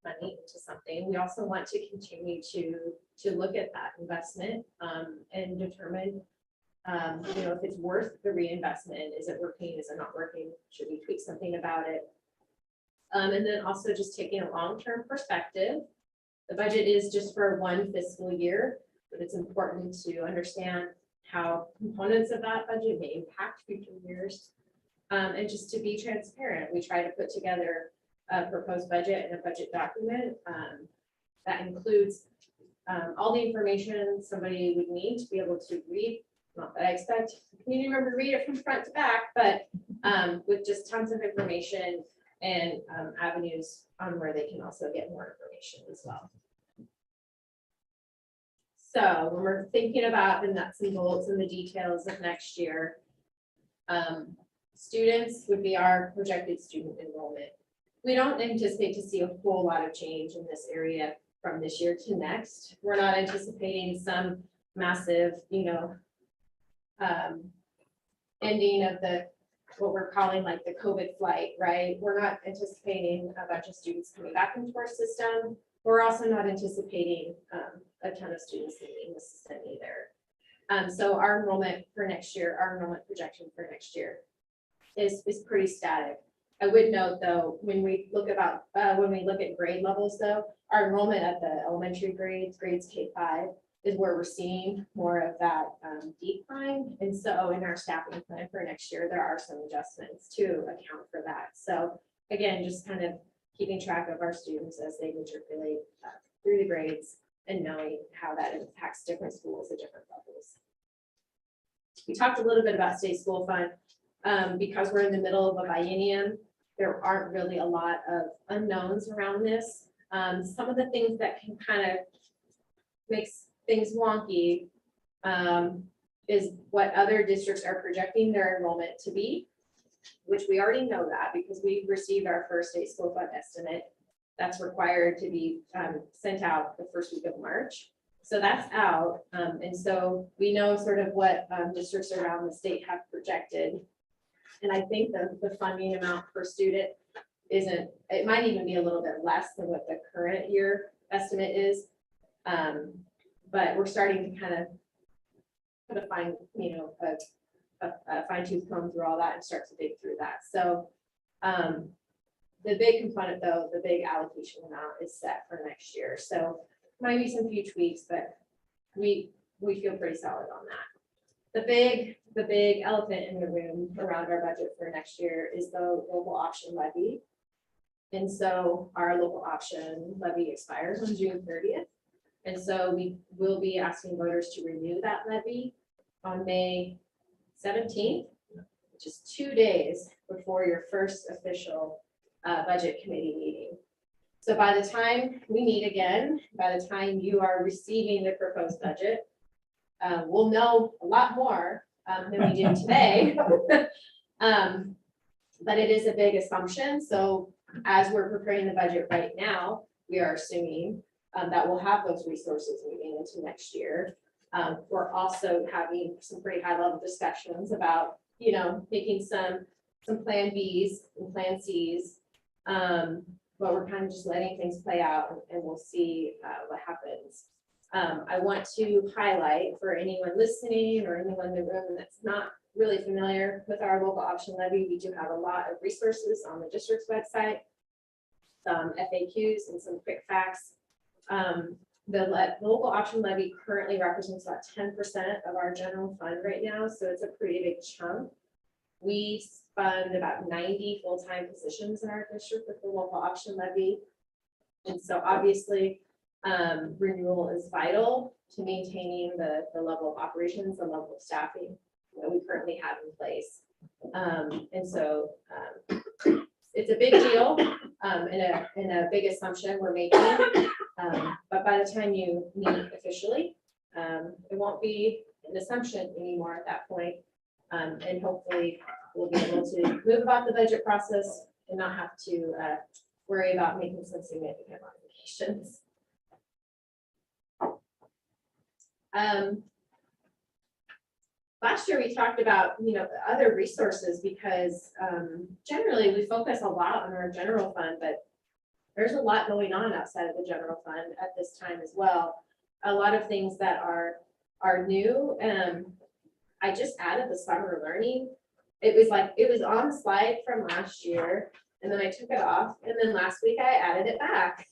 money into something, we also want to continue to look at that investment and determine if it's worth the reinvestment. Is it working? Is it not working? Should we tweak something about it? And then also just taking a long-term perspective. The budget is just for one fiscal year, but it's important to understand how components of that budget may impact future years. And just to be transparent, we try to put together a proposed budget and a budget document that includes all the information somebody would need to be able to read. Not that I expect a community member to read it from front to back, but with just tons of information and avenues on where they can also get more information as well. So when we're thinking about the nuts and bolts and the details of next year, students would be our projected student enrollment. We don't anticipate to see a whole lot of change in this area from this year to next. We're not anticipating some massive, ending of what we're calling like the COVID flight, right? We're not anticipating a bunch of students coming back into our system. We're also not anticipating a ton of students leaving the system either. So our enrollment for next year, our enrollment projection for next year is pretty static. I would note though, when we look at grade levels though, our enrollment at the elementary grades K-5, is where we're seeing more of that decline. And so in our staffing plan for next year, there are some adjustments to account for that. So again, just kind of keeping track of our students as they matriculate through the grades and knowing how that impacts different schools at different levels. We talked a little bit about state school fund. Because we're in the middle of a biennium, there aren't really a lot of unknowns around this. Some of the things that can kind of makes things wonky is what other districts are projecting their enrollment to be, which we already know that because we received our first state school fund estimate. That's required to be sent out the first week of March. So that's out. And so we know sort of what districts around the state have projected. And I think the funding amount per student isn't, it might even be a little bit less than what the current year estimate is. But we're starting to kind of put a fine, a fine tooth comb through all that and start to dig through that. So the big component though, the big allocation amount is set for next year. So might be some few tweaks, but we feel pretty solid on that. The big elephant in the room around our budget for next year is the local option levy. And so our local option levy expires on June 30th. And so we will be asking voters to renew that levy on May 17th, which is 2 days before your first official budget committee meeting. So by the time we meet again, by the time you are receiving the proposed budget, we'll know a lot more than we do today. But it is a big assumption. So as we're preparing the budget right now, we are assuming that we'll have those resources moving into next year. We're also having some pretty high level discussions about, making some plan Bs and plan Cs. But we're kind of just letting things play out and we'll see what happens. I want to highlight for anyone listening or anyone in the room that's not really familiar with our local option levy, we do have a lot of resources on the district's website, some FAQs and some quick facts. The local option levy currently represents about 10% of our general fund right now, so it's a pretty big chunk. We fund about 90 full-time positions in our district with the local option levy. And so obviously, renewal is vital to maintaining the level of operations, the level of staffing that we currently have in place. And so it's a big deal and a big assumption we're making. But by the time you meet officially, it won't be an assumption anymore at that point. And hopefully we'll be able to move about the budget process and not have to worry about making some significant modifications. Last year we talked about, other resources because generally we focus a lot on our general fund, but there's a lot going on outside of the general fund at this time as well. A lot of things that are new. I just added the summer learning. It was on the slide from last year and then I took it off and then last week I added it back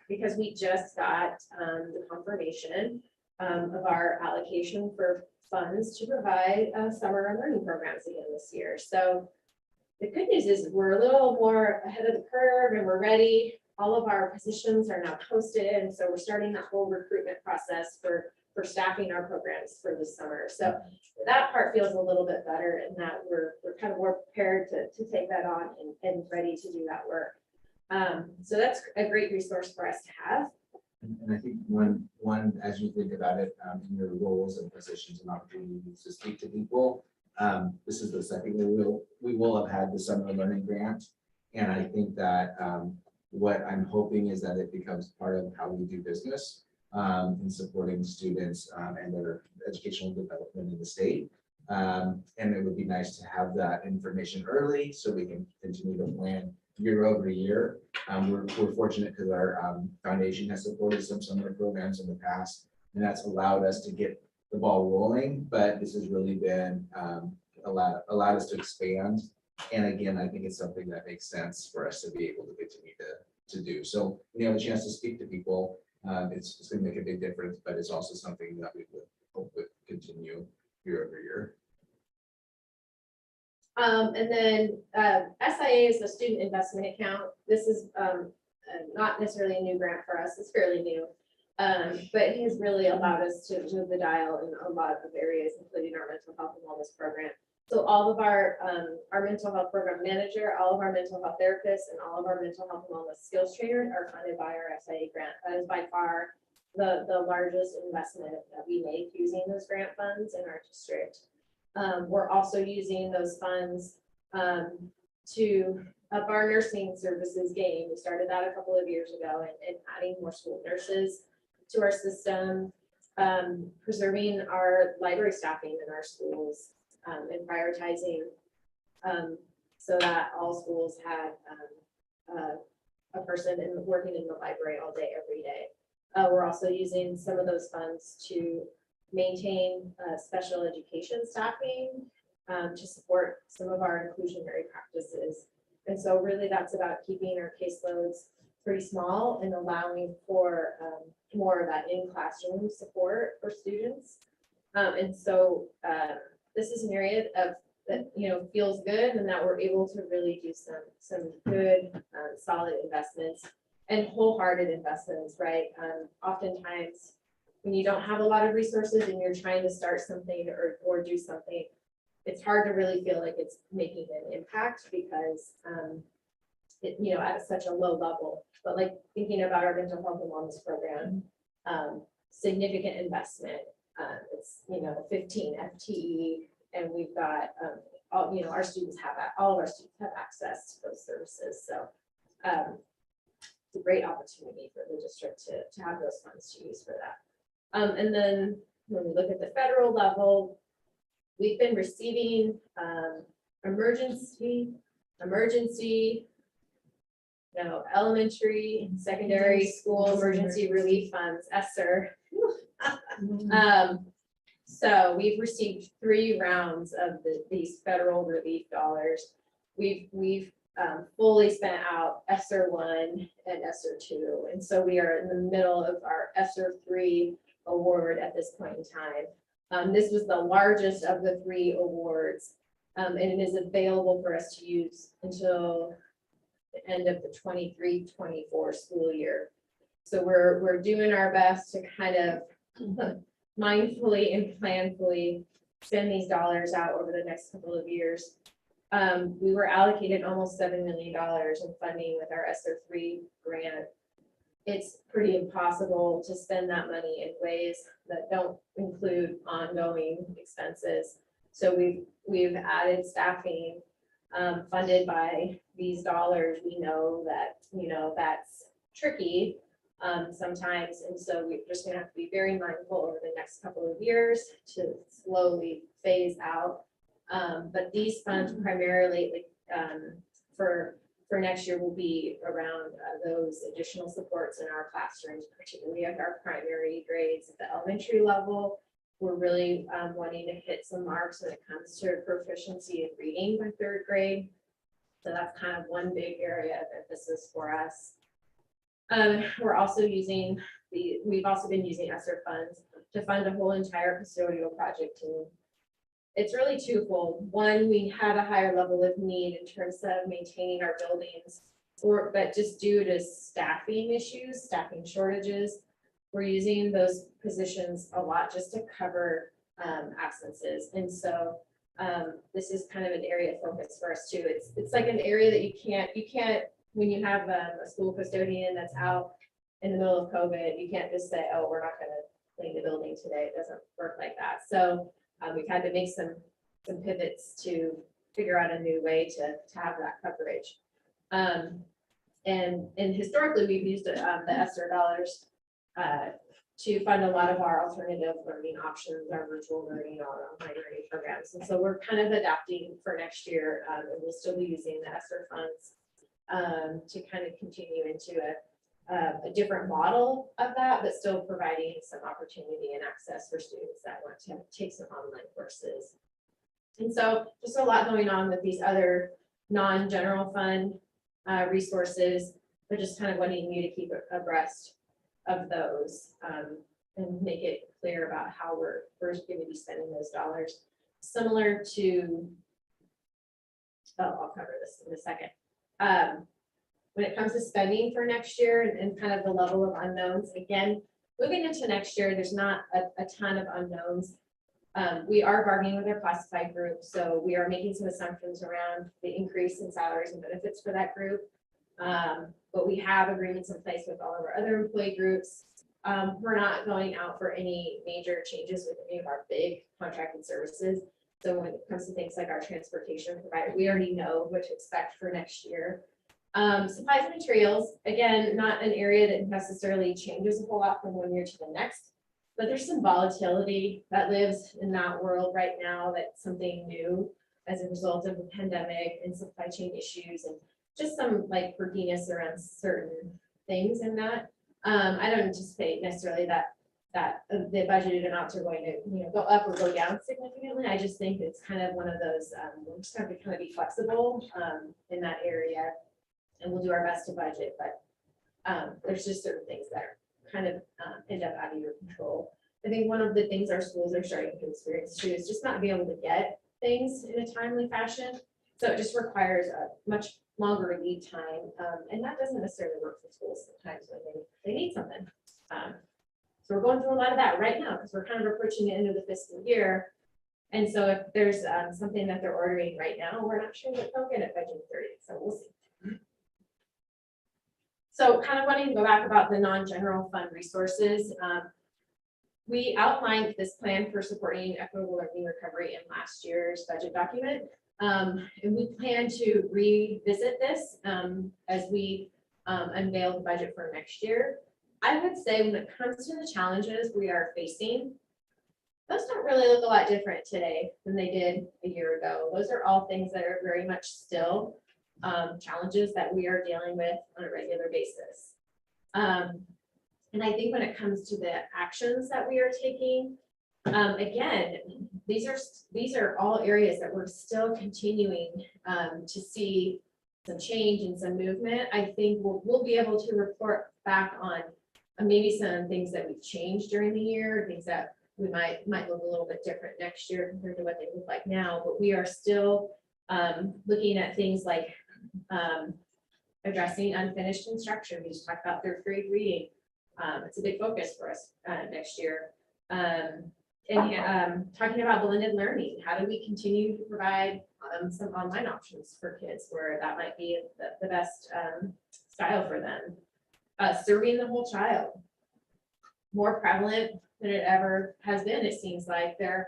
because we just got the confirmation of our allocation for funds to provide summer learning programs again this year. So the good news is we're a little more ahead of the curve and we're ready. All of our positions are now posted. And so we're starting that whole recruitment process for staffing our programs for this summer. So that part feels a little bit better in that we're kind of more prepared to take that on and ready to do that work. So that's a great resource for us to have. And I think one, as you think about it, in your roles and positions and opportunities to speak to people, this is the second year we will have had the summer learning grant. And I think that what I'm hoping is that it becomes part of how we do business in supporting students and their educational development in the state. And it would be nice to have that information early so we can continue to plan year over year. We're fortunate because our foundation has supported some summer programs in the past, and that's allowed us to get the ball rolling, but this has really been allowed us to expand. And again, I think it's something that makes sense for us to be able to continue to do. So when you have a chance to speak to people, it's going to make a big difference, but it's also something that we would hope would continue year over year. And then SIA is the student investment account. This is not necessarily a new grant for us. It's fairly new. But it has really allowed us to move the dial in a lot of areas, including our mental health and wellness program. So all of our mental health program manager, all of our mental health therapists, and all of our mental health and wellness skills trainers are funded by our SIA grant. That is by far the largest investment that we make using those grant funds in our district. We're also using those funds to up our nursing services game. We started that a couple of years ago and adding more school nurses to our system, preserving our library staffing in our schools, and prioritizing so that all schools had a person working in the library all day, every day. We're also using some of those funds to maintain special education staffing to support some of our inclusionary practices. And so really that's about keeping our caseloads pretty small and allowing for more of that in-classroom support for students. And so this is an area that feels good, and that we're able to really do some good solid investments and wholehearted investments, right? Oftentimes when you don't have a lot of resources and you're trying to start something or do something, it's hard to really feel like it's making an impact because at such a low level. But like thinking about our mental health and wellness program, significant investment. It's 15 FTE, and we've got all of our students have access to those services. So it's a great opportunity for the district to have those funds to use for that. And then when we look at the federal level, we've been receiving emergency, elementary and secondary school emergency relief funds, ESSER. So we've received 3 rounds of these federal relief dollars. We've fully spent out ESSER 1 and ESSER 2. And so we are in the middle of our ESSER 3 award at this point in time. This was the largest of the 3 awards, and it is available for us to use until the end of the 23-24 school year. So we're doing our best to kind of mindfully and planfully send these dollars out over the next couple of years. We were allocated almost $7 million in funding with our ESSER 3 grant. It's pretty impossible to spend that money in ways that don't include ongoing expenses. So we've added staffing funded by these dollars. We know that that's tricky sometimes, and so we're just gonna have to be very mindful over the next couple of years to slowly phase out. But these funds primarily for next year will be around those additional supports in our classrooms, particularly at our primary grades at the elementary level. We're really wanting to hit some marks when it comes to proficiency in reading by 3rd grade. So that's kind of one big area of emphasis for us. We've also been using ESSER funds to fund a whole entire custodial project team. It's really twofold. One, we had a higher level of need in terms of maintaining our buildings, but just due to staffing issues, staffing shortages, we're using those positions a lot just to cover absences. And so this is kind of an area of focus for us too. It's like an area that you can't when you have a school custodian that's out in the middle of COVID, you can't just say, oh, we're not going to clean the building today. It doesn't work like that. So we've had to make some pivots to figure out a new way to have that coverage. And historically, we've used the ESSER dollars to fund a lot of our alternative learning options, our virtual learning, our online learning programs. And so we're kind of adapting for next year, and we'll still be using the ESSER funds to kind of continue into a different model of that, but still providing some opportunity and access for students that want to take some online courses. And so just a lot going on with these other non-general fund resources, but just kind of wanting you to keep abreast of those and make it clear about how we're going to be spending those dollars. Similar to, I'll cover this in a second. When it comes to spending for next year and kind of the level of unknowns, again, moving into next year, there's not a ton of unknowns. We are bargaining with our classified group, so we are making some assumptions around the increase in salaries and benefits for that group. But we have agreements in place with all of our other employee groups. We're not going out for any major changes with any of our big contracted services. So when it comes to things like our transportation provider, we already know what to expect for next year. Supplies and materials, again, not an area that necessarily changes a whole lot from one year to the next, but there's some volatility that lives in that world right now. That's something new as a result of the pandemic and supply chain issues and just some like quirkiness around certain things in that. I don't anticipate necessarily that the budgeted amounts are going to, go up or go down significantly. I just think it's kind of one of those, we're just going to kind of be flexible in that area, and we'll do our best to budget, but there's just certain things that are kind of end up out of your control. I think one of the things our schools are starting to experience too is just not being able to get things in a timely fashion. So it just requires a much longer lead time, and that doesn't necessarily work for schools sometimes when they need something. So we're going through a lot of that right now because we're kind of approaching the end of the fiscal year. And so if there's something that they're ordering right now, we're not sure that they'll get it by June 30th. So we'll see. So kind of wanting to go back about the non-general fund resources. We outlined this plan for supporting equitable learning recovery in last year's budget document. And we plan to revisit this as we unveil the budget for next year. I would say when it comes to the challenges we are facing, those don't really look a lot different today than they did a year ago. Those are all things that are very much still challenges that we are dealing with on a regular basis. And I think when it comes to the actions that we are taking, again, these are all areas that we're still continuing to see some change and some movement. I think we'll be able to report back on maybe some things that we've changed during the year, things that we might look a little bit different next year compared to what they look like now. But we are still looking at things like addressing unfinished instruction. We just talked about third grade reading. It's a big focus for us next year. And talking about blended learning, how do we continue to provide some online options for kids where that might be the best style for them. Serving the whole child, more prevalent than it ever has been. It seems like there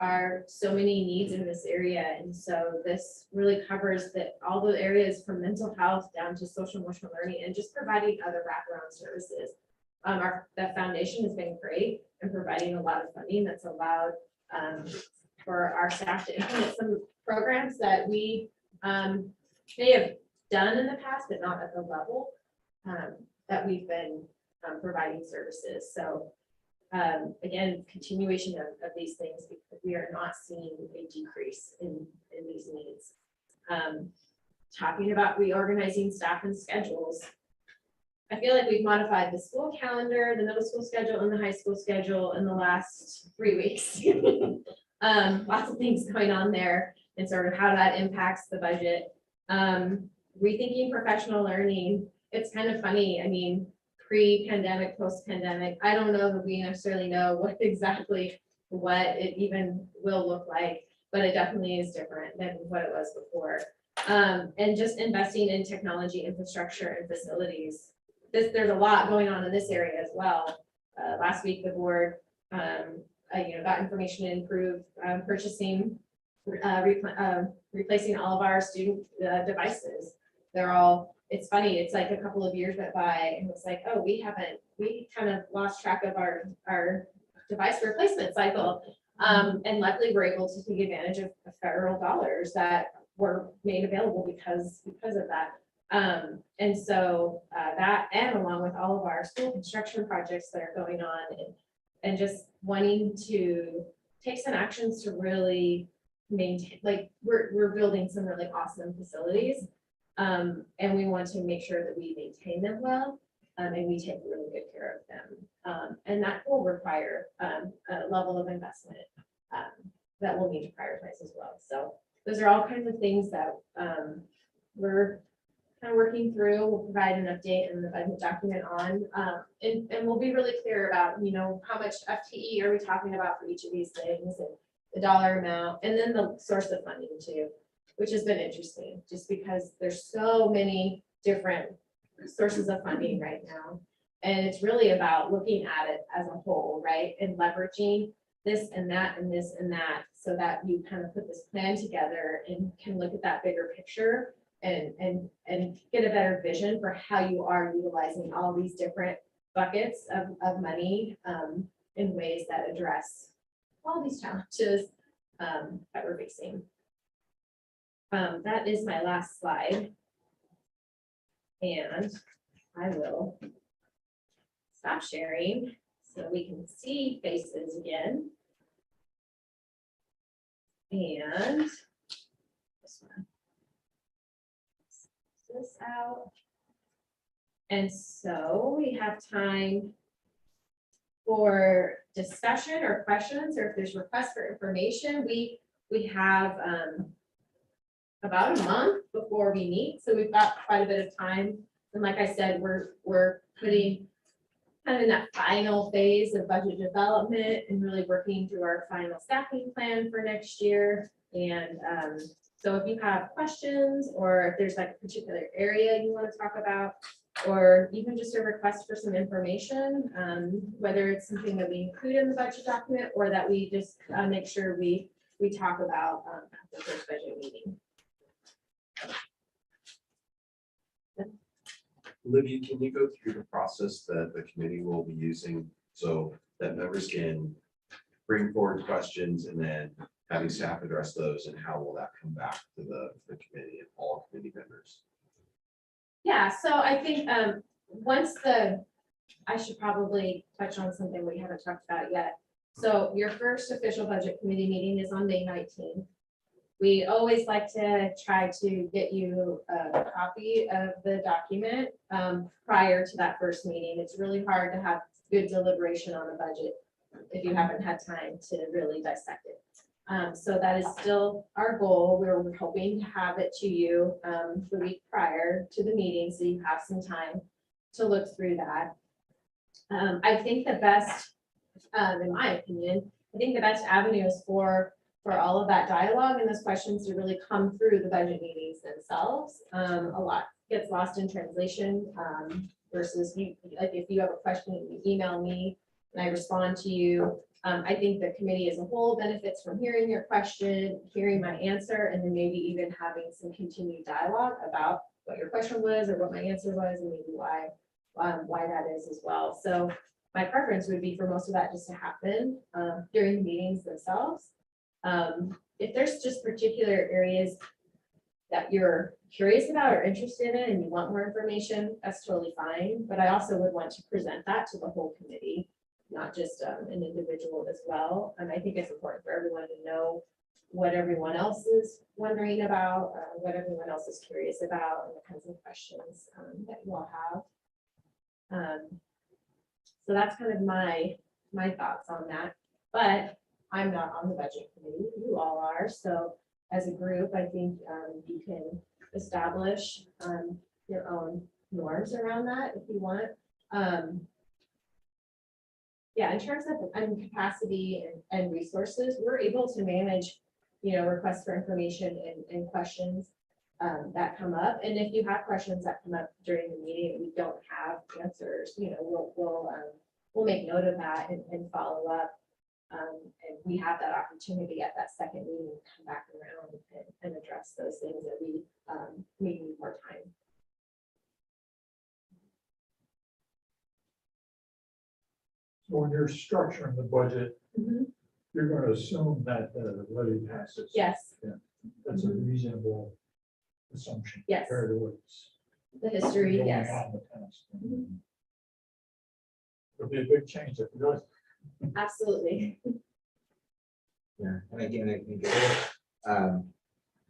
are so many needs in this area, and so this really covers all the areas from mental health down to social emotional learning and just providing other wraparound services. The foundation has been great in providing a lot of funding that's allowed for our staff to implement some programs that we may have done in the past, but not at the level that we've been providing services. So again, continuation of these things, because we are not seeing a decrease in these needs. Talking about reorganizing staff and schedules. I feel like we've modified the school calendar, the middle school schedule, and the high school schedule in the last 3 weeks. Lots of things going on there and sort of how that impacts the budget. Rethinking professional learning. It's kind of funny. I mean, pre-pandemic, post-pandemic, I don't know that we necessarily know what it even will look like, but it definitely is different than what it was before. And just investing in technology infrastructure and facilities. There's a lot going on in this area as well. Last week, the board got information to improve purchasing, replacing all of our student devices. It's funny, it's like a couple of years went by and it's like, oh, we kind of lost track of our device replacement cycle. And luckily we're able to take advantage of federal dollars that were made available because of that. And so that, and along with all of our school construction projects that are going on and just wanting to take some actions to really maintain, like we're building some really awesome facilities. And we want to make sure that we maintain them well, and we take really good care of them. And that will require a level of investment that we'll need to prioritize as well. So those are all kinds of things that we're kind of working through. We'll provide an update in the budget document on, and we'll be really clear about, you know, how much FTE are we talking about for each of these things and the dollar amount, and then the source of funding too, which has been interesting, just because there's so many different sources of funding right now. And it's really about looking at it as a whole, right? And leveraging this and that and this and that, so that you kind of put this plan together and can look at that bigger picture and get a better vision for how you are utilizing all these different buckets of money in ways that address all these challenges that we're facing. That is my last slide. And I will stop sharing so we can see faces again. And this one. This out. And so we have time for discussion or questions, or if there's requests for information. We have about a month before we meet, so we've got quite a bit of time. And like I said, we're putting kind of in that final phase of budget development and really working through our final staffing plan for next year. And so if you have questions, or if there's like a particular area you want to talk about, or even just a request for some information, whether it's something that we include in the budget document or that we just make sure we talk about at the first budget meeting. Levy, can you go through the process that the committee will be using so that members can bring forward questions and then having staff address those, and how will that come back to the committee and all committee members? Yeah, so I think I should probably touch on something we haven't talked about yet. So your first official budget committee meeting is on May 19th. We always like to try to get you a copy of the document prior to that first meeting. It's really hard to have good deliberation on a budget if you haven't had time to really dissect it. So that is still our goal. We're hoping to have it to you the week prior to the meeting, so you have some time to look through that. I think the best, in my opinion, I think the best avenue is for all of that dialogue and those questions to really come through the budget meetings themselves. A lot gets lost in translation versus like if you have a question, you email me and I respond to you. I think the committee as a whole benefits from hearing your question, hearing my answer, and then maybe even having some continued dialogue about what your question was or what my answer was, and maybe why that is as well. So my preference would be for most of that just to happen during the meetings themselves. If there's just particular areas that you're curious about or interested in and you want more information, that's totally fine. But I also would want to present that to the whole committee, not just an individual as well. And I think it's important for everyone to know what everyone else is wondering about, what everyone else is curious about, and the kinds of questions that you all have. So that's kind of my thoughts on that. But I'm not on the budget committee, you all are. So as a group, I think you can establish your own norms around that if you want. Yeah, in terms of capacity and resources, we're able to manage, requests for information and questions that come up. And if you have questions that come up during the meeting and we don't have answers, we'll make note of that and follow up. And we have that opportunity at that second meeting to come back around and address those things that we need more time. So when you're structuring the budget, you're going to assume that the levy passes. Yes. Yeah, that's a reasonable assumption. Yes. Compared to what's The history, going yes. on in the past. It'll be a big change if it does. Absolutely. Yeah, and again, I think,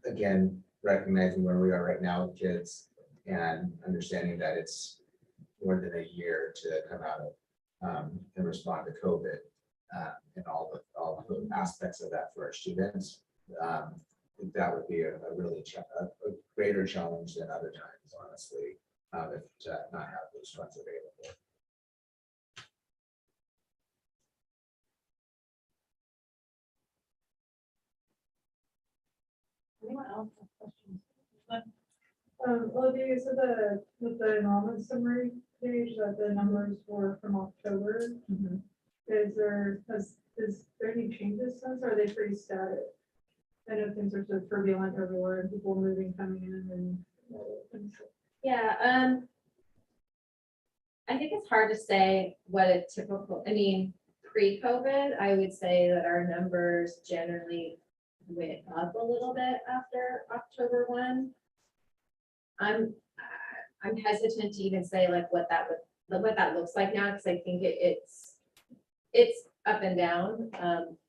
again, recognizing where we are right now with kids and understanding that it's more than a year to come out of and respond to COVID and all the aspects of that for our students. That would be a really a greater challenge than other times, honestly, if to not have those funds available. Anyone else have questions? Olivia, so with the enrollment summary page, that the numbers were from October, is there any changes since, or are they pretty static? I know things are so turbulent everywhere and people moving, coming in and. Yeah, I think it's hard to say what a typical, I mean, pre-COVID, I would say that our numbers generally went up a little bit after October 1. I'm hesitant to even say like what that looks like now, because I think it's up and down,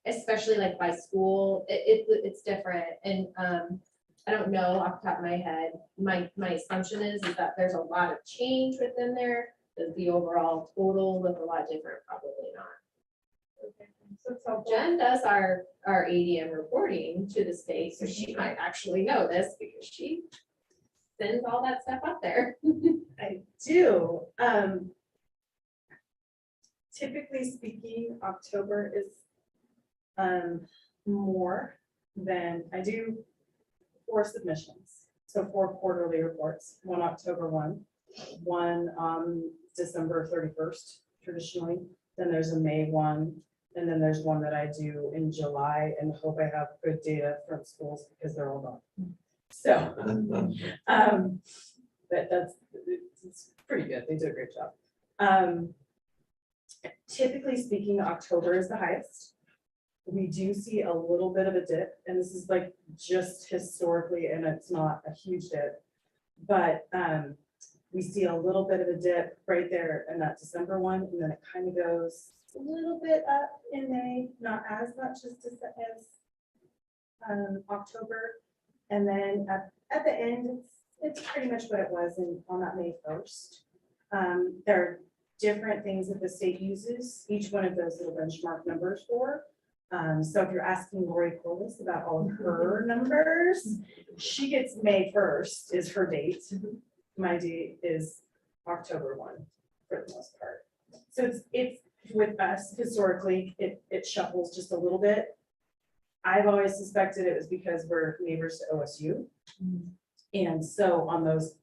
especially like by school, it's different. And I don't know off the top of my head, my assumption is that there's a lot of change within there. Does the overall total look a lot different? Probably not. Okay, so it's helpful. Jen does our ADM reporting to the state, so she might actually know this because she sends all that stuff up there. I do. Typically speaking, October is more than I do 4 submissions. So 4 quarterly reports, one October 1 December 31st traditionally. Then there's a May 1, and then there's one that I do in July, and hope I have good data from schools because they're all gone. So, it's pretty good. They do a great job. Typically speaking, October is the highest. We do see a little bit of a dip, and this is like just historically, and it's not a huge dip, but we see a little bit of a dip right there in that December 1, and then it kind of goes a little bit up in May, not as much as October. And then at the end, it's pretty much what it was on that May 1st. There are different things that the state uses, each one of those little benchmark numbers for. So if you're asking Lori Corliss about all of her numbers, she gets May 1st is her date. My date is October 1 for the most part. So it's with us historically, it shuffles just a little bit. I've always suspected it was because we're neighbors to OSU. And so on those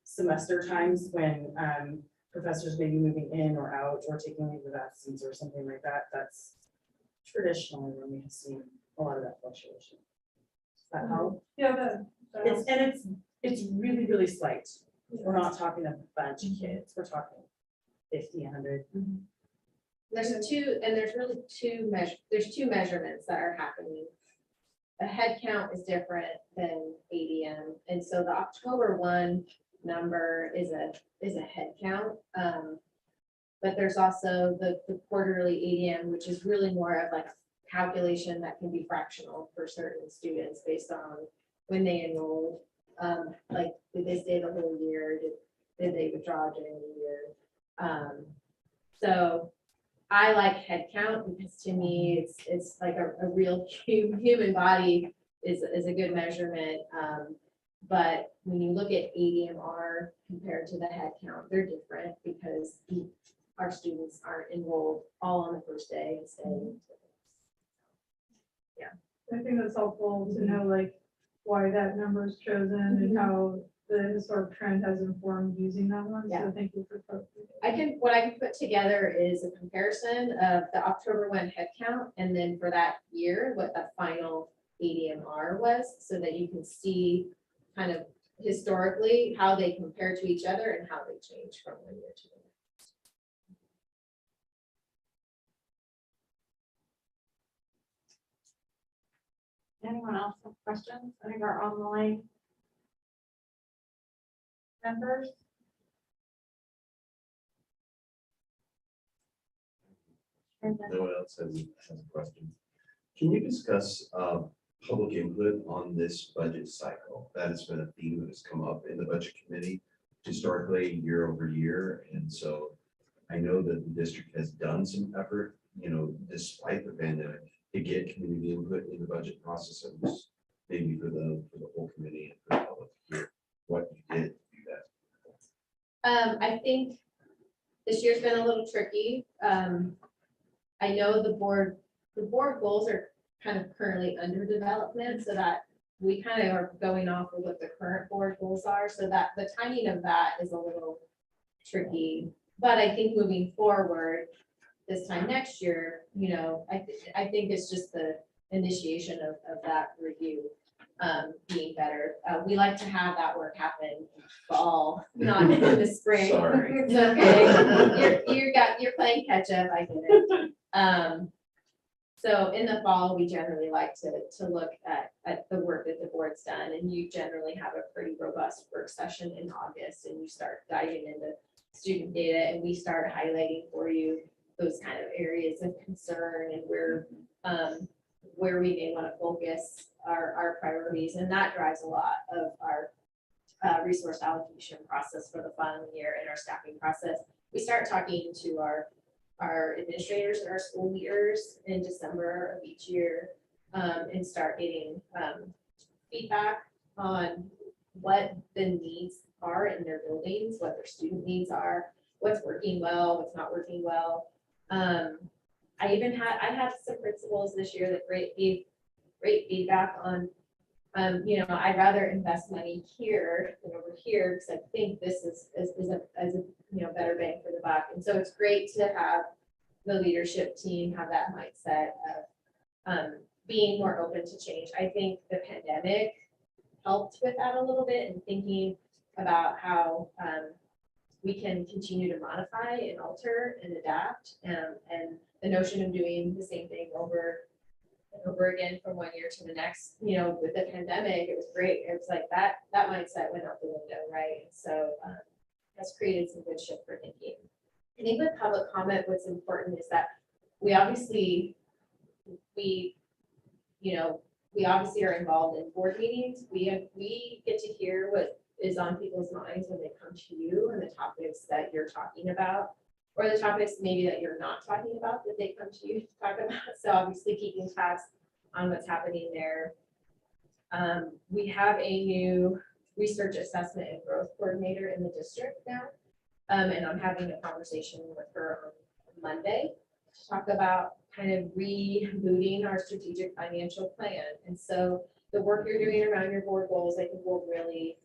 semester times when professors may be moving in or out or taking leave of absence or something like that, that's traditionally when we have seen a lot of that fluctuation. Does that help? Yeah, It's really, really slight. We're not talking a bunch of kids. We're talking 50, 100. There's two measurements that are happening. The head count is different than ADM, and so the October 1 number is a head count. But there's also the quarterly ADM, which is really more of like a calculation that can be fractional for certain students based on when they enrolled. Like, did they stay the whole year? Did they withdraw during the year? So I like head count because to me, it's like a real human body is a good measurement. But when you look at ADMR compared to the head count, they're different because our students aren't enrolled all on the first day and staying. Yeah. I think that's helpful to know like why that number is chosen and how the historic trend has informed using that one. Yeah. So thank you for. What I can put together is a comparison of the October 1 head count and then for that year, what the final ADMR was, so that you can see kind of historically how they compare to each other and how they change from one year to the next. Anyone else have questions? I think our online members. No one else has a question. Can you discuss public input on this budget cycle? That has been a theme that has come up in the budget committee historically year over year. And so I know that the district has done some effort, despite the pandemic, to get community input in the budget process. And maybe for the whole committee and for the public to I think this year's been a little tricky. I know the board goals are kind of currently under development, so that we kind of are going off of what the current board goals are, so that the timing of that is a little tricky. But I think moving forward, this time next year, you know, I think it's just the initiation of that review being better. We like to have that work happen in fall, not in the spring. Sorry. It's okay. You're playing catch up, I get it. So in the fall, we generally like to look at the work that the board's done, and you generally have a pretty robust work session in August, and you start diving into student data, and we start highlighting for you those kind of areas of concern and where we may want to focus our priorities, and that drives a lot of our resource allocation process for the following year and our staffing process. We start talking to our administrators and our school leaders in December of each year, and start getting feedback on what the needs are in their buildings, what their student needs are, what's working well, what's not working well. I had some principals this year that gave great feedback on, you know, I'd rather invest money here than over here, because I think this is a you know, better bang for the buck. And so it's great to have the leadership team have that mindset of being more open to change. I think the pandemic helped with that a little bit, and thinking about how we can continue to modify and alter and adapt, and the notion of doing the same thing over and over again from one year to the next. You know, with the pandemic, it was great. It was like that mindset went out the window, right? So that's created some good shift for thinking. I think with public comment, what's important is that we obviously are involved in board meetings. We get to hear what is on people's minds when they come to you, and the topics that you're talking about, or the topics maybe that you're not talking about that they come to you to talk about. So obviously keeping tabs on what's happening there. We have a new research assessment and growth coordinator in the district now. And I'm having a conversation with her on Monday to talk about kind of rebooting our strategic financial plan. And so the work you're doing around your board goals, I think, will really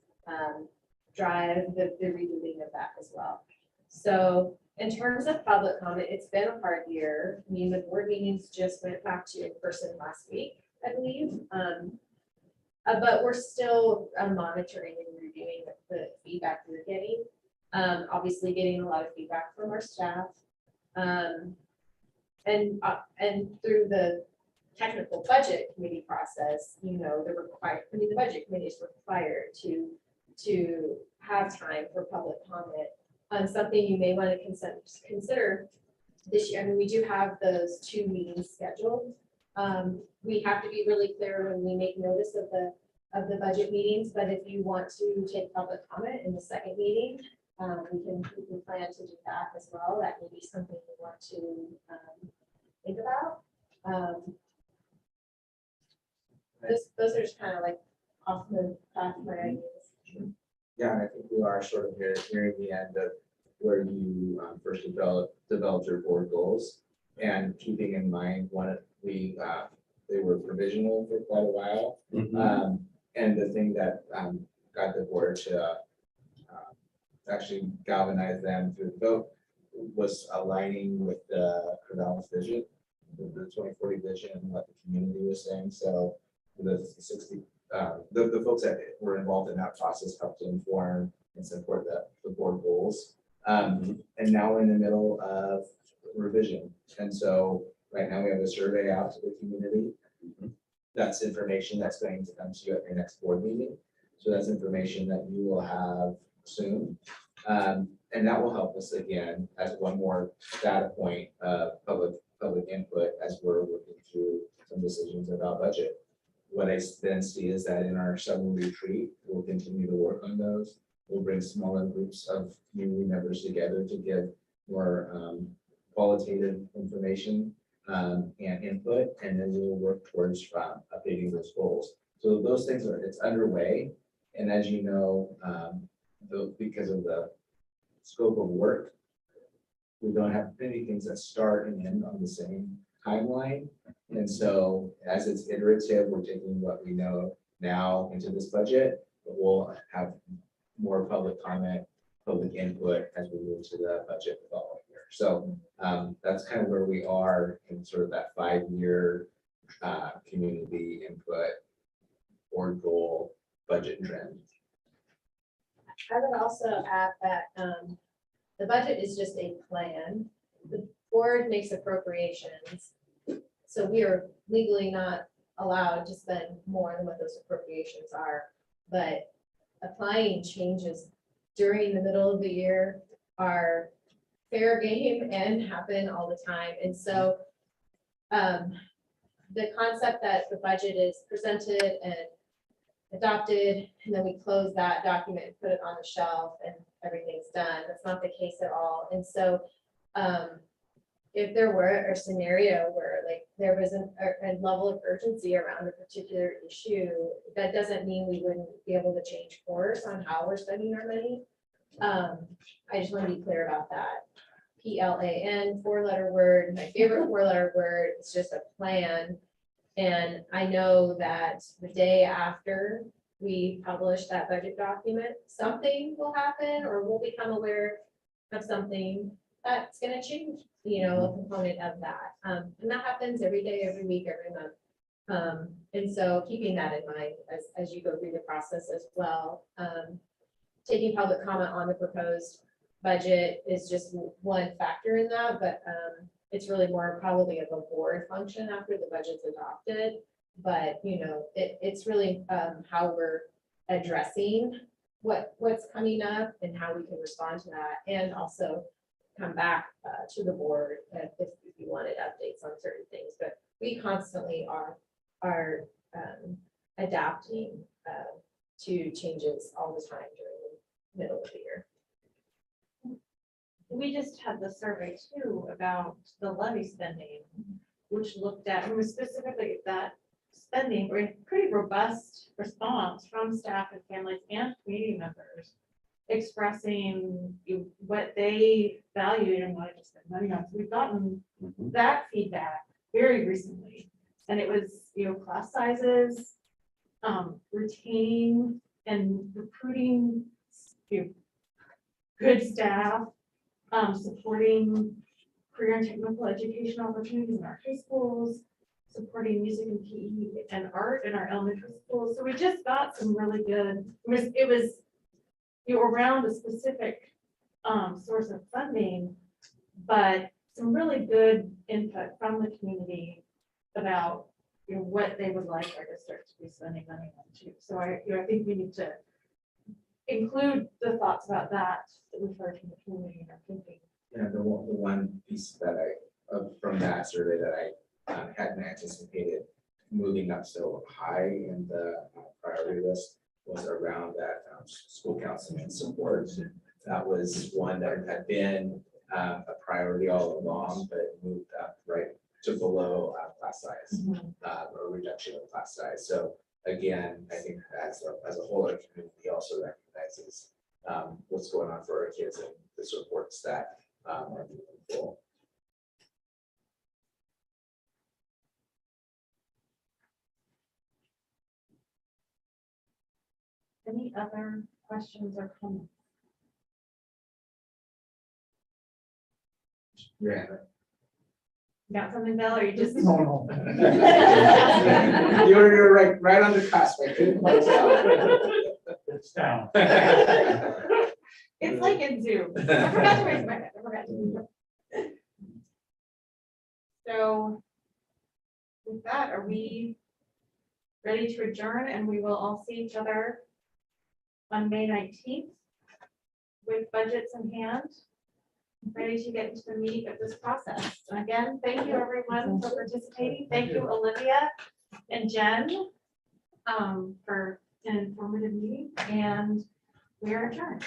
drive the rebooting of that as well. So in terms of public comment, it's been a hard year. I mean, the board meetings just went back to in person last week, I believe. But we're still monitoring and reviewing the feedback we're getting. Obviously getting a lot of feedback from our staff. And through the technical budget committee process, you know, the budget committee is required to have time for public comment on something you may want to consider this year. I mean, we do have those 2 meetings scheduled. We have to be really clear when we make notice of the budget meetings, but if you want to take public comment in the second meeting, we can plan to do that as well. That may be something we want to think about. Those are just kind of like off the top of my ideas. Yeah, and I think we are sort of nearing the end of where you first developed your board goals, and keeping in mind they were provisional for quite a while. And the thing that got the board to actually galvanize them through the vote was aligning with the Corvallis vision, the 2040 vision, and what the community was saying. So the folks that were involved in that process helped to inform and support the board goals. And now we're in the middle of revision. And so right now we have a survey out to the community. That's information that's going to come to you at your next board meeting. So that's information that you will have soon. And that will help us again as one more data point of public input as we're working through some decisions about budget. What I then see is that in our summer retreat, we'll continue to work on those. We'll bring smaller groups of community members together to give more qualitative information and input, and then we will work towards updating those goals. So those things it's underway. And as you know, because of the scope of work. We don't have many things that start and end on the same timeline. And so as it's iterative, we're taking what we know now into this budget, but we'll have more public comment, public input as we move to the budget the following year. So that's kind of where we are in sort of that 5-year community input or goal budget trend. I would also add that the budget is just a plan. The board makes appropriations. So we are legally not allowed to spend more than what those appropriations are. But applying changes during the middle of the year are fair game and happen all the time. And so the concept that the budget is presented and adopted, and then we close that document and put it on the shelf and everything's done. That's not the case at all. And so if there were a scenario where like there was a level of urgency around a particular issue, that doesn't mean we wouldn't be able to change course on how we're spending our money. I just want to be clear about that. PLAN, 4-letter word, my favorite 4-letter word. It's just a plan. And I know that the day after we publish that budget document, something will happen or we'll become aware of something that's going to change, you know, a component of that. And that happens every day, every week, every month. And so keeping that in mind as you go through the process as well. Taking public comment on the proposed budget is just one factor in that, but it's really more probably of a board function after the budget's adopted. But, you know, it's really how we're addressing what's coming up and how we can respond to that, and also come back to the board if you wanted updates on certain things. But we constantly are adapting to changes all the time during the middle of the year. We just had the survey too about the levy spending, which looked at, and was specifically that spending, a pretty robust response from staff and families and community members expressing what they valued and wanted to spend money on. So we've gotten that feedback very recently. And it was, you know, class sizes, retaining and recruiting, you know, good staff, supporting career and technical education opportunities in our high schools, supporting music and PE and art in our elementary schools. So we just got some really good, it was you know, around a specific source of funding, but some really good input from the community about, you know, what they would like our district to be spending money on too. So I think we need to include the thoughts about that we've heard from the community in our thinking. Yeah, the one piece that from that survey that I hadn't anticipated moving up so high in the priority list was around that school counseling support. That was one that had been a priority all along, but it moved up right to below class size, or reduction of class size. So again, I think as a whole, our community also recognizes what's going on for our kids and the supports that are meaningful. Any other questions or comments? Yeah. Got something, Bill, or you just? No. You're right on the cusp. I couldn't quite tell. It's down. It's like in Zoom. I forgot to raise my hand. I forgot to. So with that, are we ready to adjourn? And we will all see each other on May 19th with budgets in hand, ready to get into the meat of this process. And again, thank you everyone for participating. Thank you, Olivia and Jen, for an informative meeting, and we are adjourned.